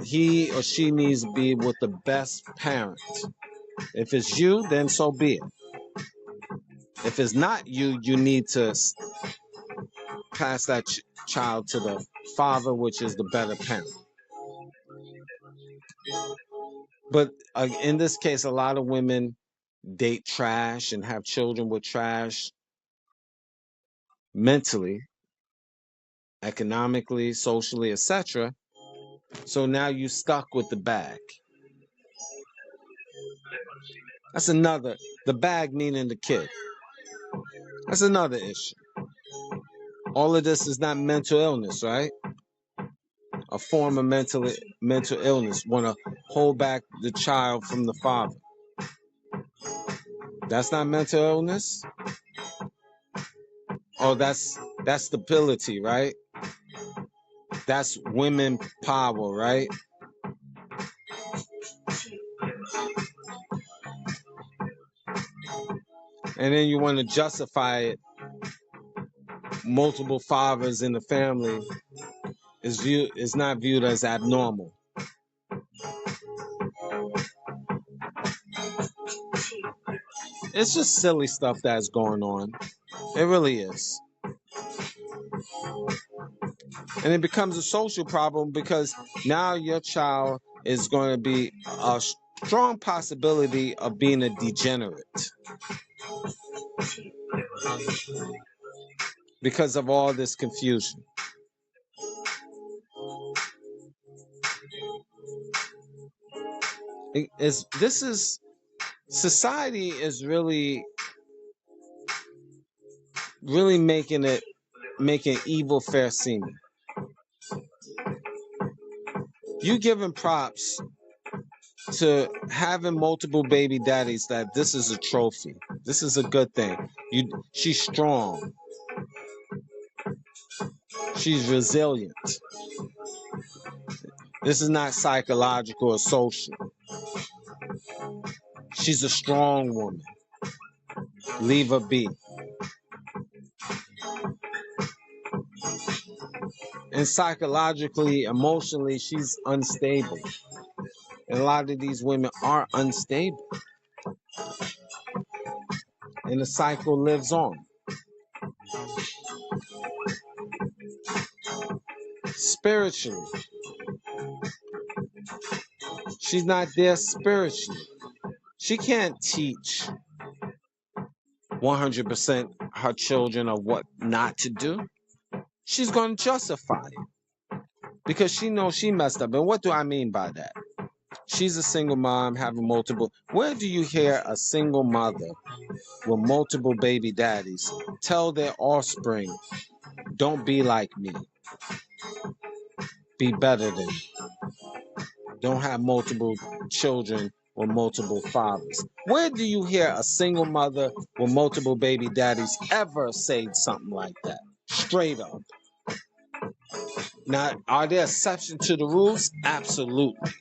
he or she needs to be with the best parent. If it's you, then so be it. If it's not you, you need to pass that child to the father, which is the better parent. But in this case, a lot of women date trash and have children with trash mentally, economically, socially, etc. So now you stuck with the bag. That's another, the bag meaning the kid. That's another issue. All of this is not mental illness, right? A form of mental illness. Want to hold back the child from the father. That's not mental illness. Oh, that's stability, right? That's women power, right? And then you want to justify it. Multiple fathers in the family is not viewed as abnormal. It's just silly stuff that's going on. It really is. And it becomes a social problem because now your child is going to be a strong possibility of being a degenerate because of all this confusion. Society is really making evil fair seeming. You giving props to having multiple baby daddies that this is a trophy. This is a good thing. She's strong. She's resilient. This is not psychological or social. She's a strong woman. Leave her be. And psychologically, emotionally, she's unstable. And a lot of these women are unstable. And the cycle lives on. Spiritually, she's not there spiritually. She can't teach 100% her children of what not to do. she's going to justify it because she knows she messed up. And what do I mean by that? She's a single mom having multiple. Where do you hear a single mother with multiple baby daddies tell their offspring, don't be like me, be better than me? Don't have multiple children with multiple fathers. Where do you hear a single mother with multiple baby daddies ever say something like that? Straight up. Now, are there exceptions to the rules? Absolutely.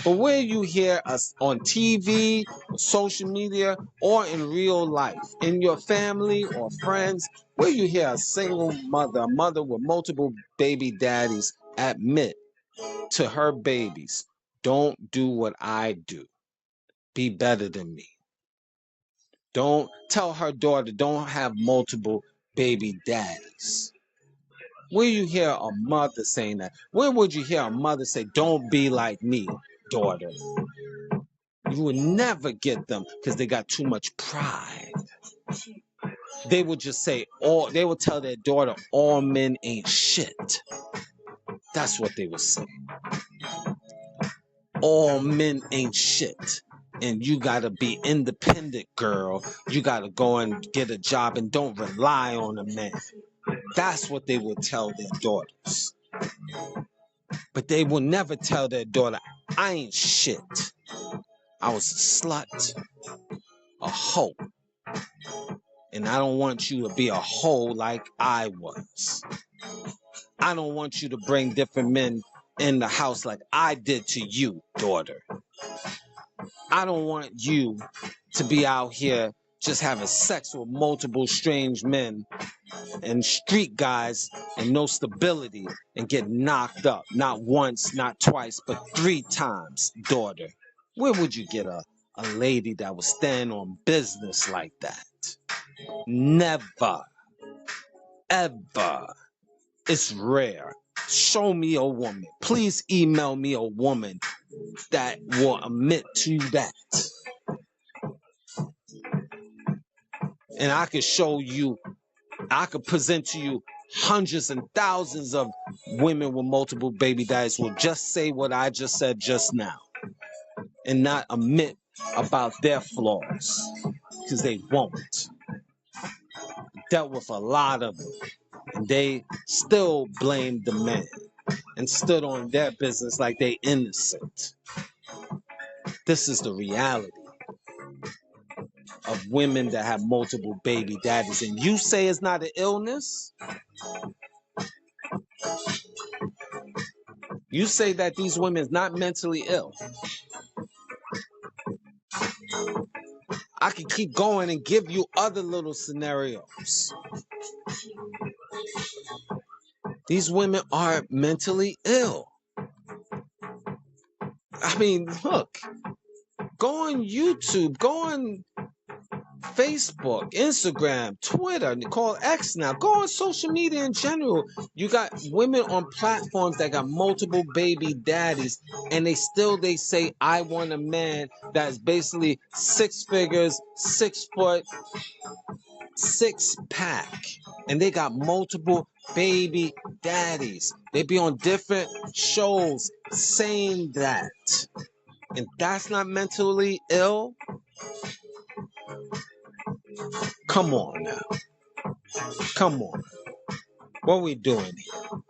But where you hear us on TV, social media, or in real life, in your family or friends, where you hear a single mother, a mother with multiple baby daddies admit to her babies, don't do what I do. Be better than me. Don't tell her daughter, don't have multiple baby daddies. Where you hear a mother saying that? Where would you hear a mother say, don't be like me, daughter? You would never get them because they got too much pride. They would just say, they would tell their daughter, all men ain't shit. That's what they would say. All men ain't shit. And you gotta be independent, girl. You gotta go and get a job and don't rely on a man. That's what they would tell their daughters. But they will never tell their daughter, I ain't shit. I was a slut, a hoe. And I don't want you to be a hoe like I was. I don't want you to bring different men in the house like I did to you, daughter. I don't want you to be out here just having sex with multiple strange men and street guys and no stability and get knocked up. Not once, not twice, but 3 times, daughter. Where would you get a lady that would stand on business like that? Never. Ever. It's rare. Show me a woman. Please email me a woman that will admit to that. And I could show you, I could present to you hundreds and thousands of women with multiple baby daddies will just say what I just said just now and not admit about their flaws because they won't. Dealt with a lot of them. And they still blamed the man and stood on their business like they innocent. This is the reality of women that have multiple baby daddies. And you say it's not an illness? You say that these women is not mentally ill. I could keep going and give you other little scenarios. These women are mentally ill. I mean, look, go on YouTube, go on Facebook, Instagram, Twitter, call X now. Go on social media in general. You got women on platforms that got multiple baby daddies, and they say, I want a man that's basically 6 figures, 6 foot, 6 pack. And they got multiple baby daddies. They be on different shows saying that. And that's not mentally ill? Come on now. Come on. What are we doing here?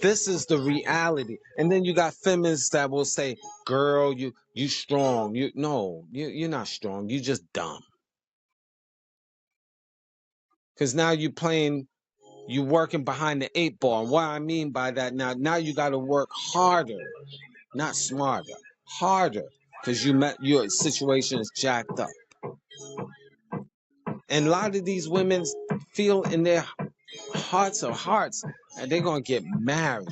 This is the reality. And then you got feminists that will say, girl, you strong. You're not strong. You just dumb. Because now you working behind the 8 ball. And what I mean by that, now you got to work harder, not smarter, harder. Because your situation is jacked up. And a lot of these women feel in their hearts of hearts and they're going to get married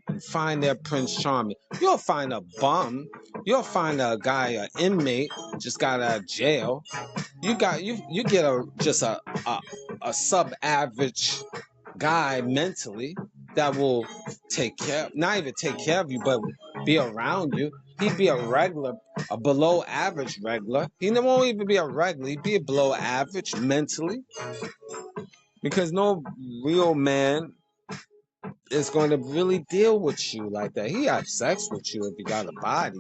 and find their Prince Charming. You'll find a bum. You'll find a guy, an inmate, just got out of jail. You get just a sub-average guy mentally that will not even take care of you, but be around you. He'd be a regular, a below average regular. He won't even be a regular. He'd be a below average mentally. Because no real man is going to really deal with you like that. He have sex with you if you got a body.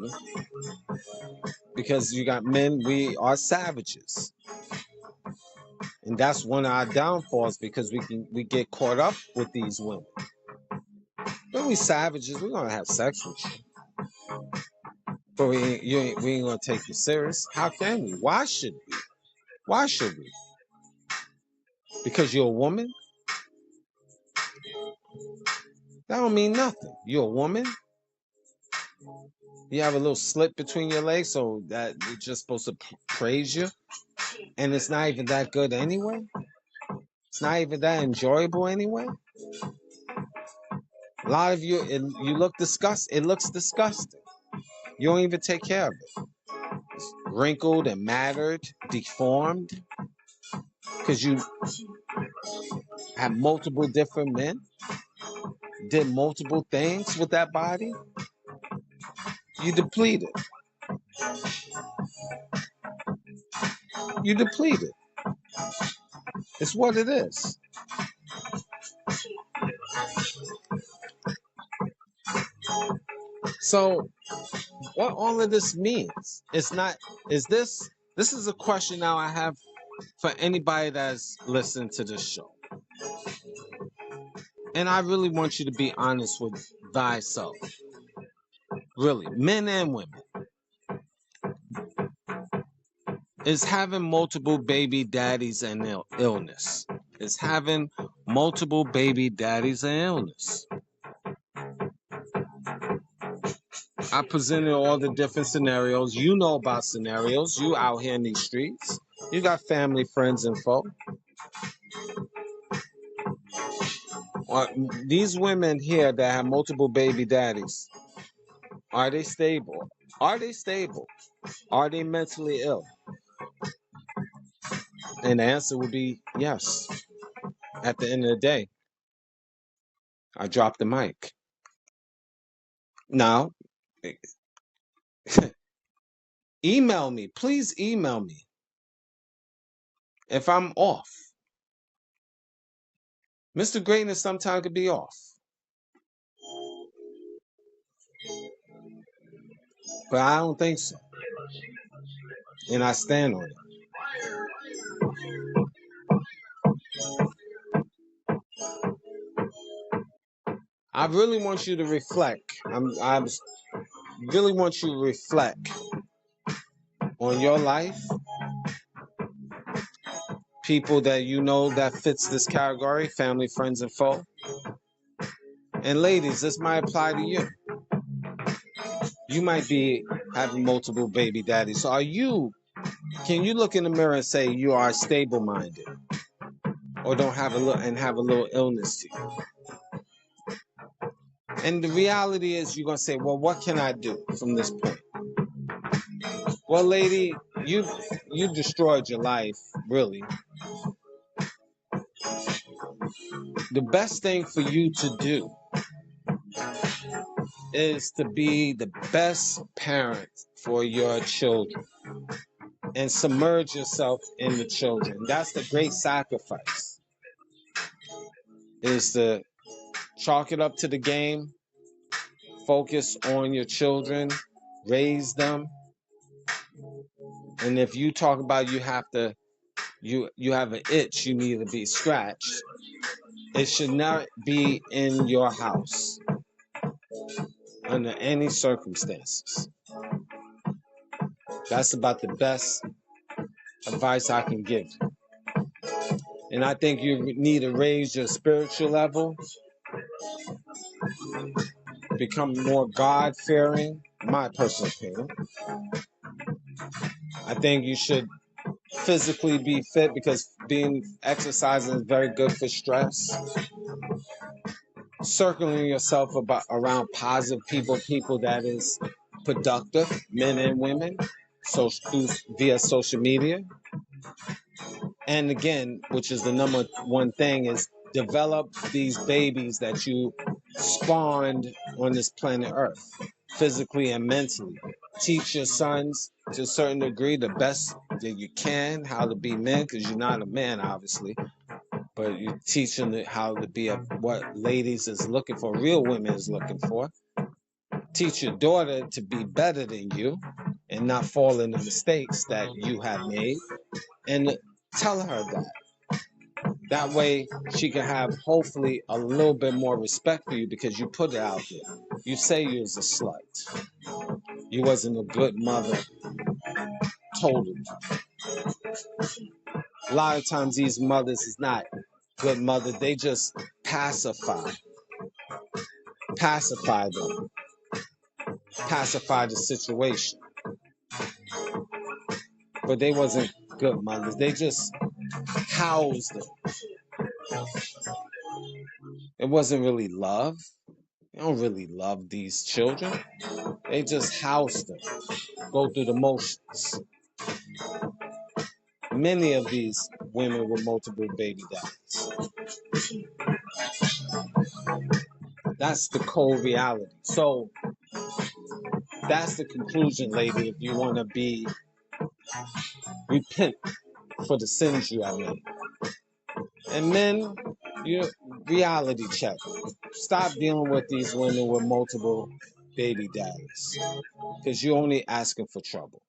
Because you got men, we are savages. And that's one of our downfalls, because we get caught up with these women. But we savages, we're gonna have sex with you. But we ain't gonna take you serious. How can we? Why should we? Why should we? Because you're a woman? That don't mean nothing. You're a woman? You have a little slit between your legs, so that you're just supposed to praise you? And it's not even that good anyway? It's not even that enjoyable anyway? A lot of you, you look disgusting. It looks disgusting. You don't even take care of it. It's wrinkled and matted, deformed, because you have multiple different men, did multiple things with that body. You depleted. You depleted. It's what it is. So what all of this means, it's not, this is a question now I have for anybody that's listening to this show. And I really want you to be honest with thyself. Really, men and women. Is having multiple baby daddies an illness? Is having multiple baby daddies an illness? I presented all the different scenarios. You know about scenarios. You out here in these streets. You got family, friends, and folk. These women here that have multiple baby daddies, are they stable? Are they stable? Are they mentally ill? And the answer would be yes. At the end of the day, I dropped the mic. Now, email me. Please email me if I'm off. Mr. Greatness sometimes could be off. But I don't think so. And I stand on it. I really want you to reflect. I really want you to reflect on your life. People that you know that fits this category, family, friends, and foe. And ladies, this might apply to you. You might be having multiple baby daddies. So can you look in the mirror and say you are stable-minded? Or don't have a little illness to you? And the reality is, you're going to say, well, what can I do from this point? Well, lady, you destroyed your life, really. The best thing for you to do is to be the best parent for your children and submerge yourself in the children. That's the great sacrifice, is to chalk it up to the game, focus on your children, raise them. And if you talk about you have an itch you need to be scratched, it should not be in your house under any circumstances. That's about the best advice I can give. And I think you need to raise your spiritual level, become more God-fearing, my personal opinion. I think you should physically be fit, because exercising is very good for stress. Circling yourself around positive people that is productive, men and women, via social media. And again, which is the number one thing, is develop these babies that you spawned on this planet Earth. physically and mentally. Teach your sons to a certain degree the best that you can how to be men, because you're not a man, obviously, but you teach them how to be what ladies is looking for, real women is looking for. Teach your daughter to be better than you and not fall into mistakes that you have made, and tell her that. That way she can have hopefully a little bit more respect for you because you put it out there. You say you was a slut. You wasn't a good mother. Totally. A lot of times these mothers is not good mothers. They just pacify them, pacify the situation. But they wasn't good mothers. They just housed them. It wasn't really love. They don't really love these children. They just housed them. Go through the motions. Many of these women with multiple baby daddies. That's the cold reality. So that's the conclusion, lady, if you want to be repent for the sins you have made. And men, you reality check. Stop dealing with these women with multiple baby daddies, because you're only asking for trouble.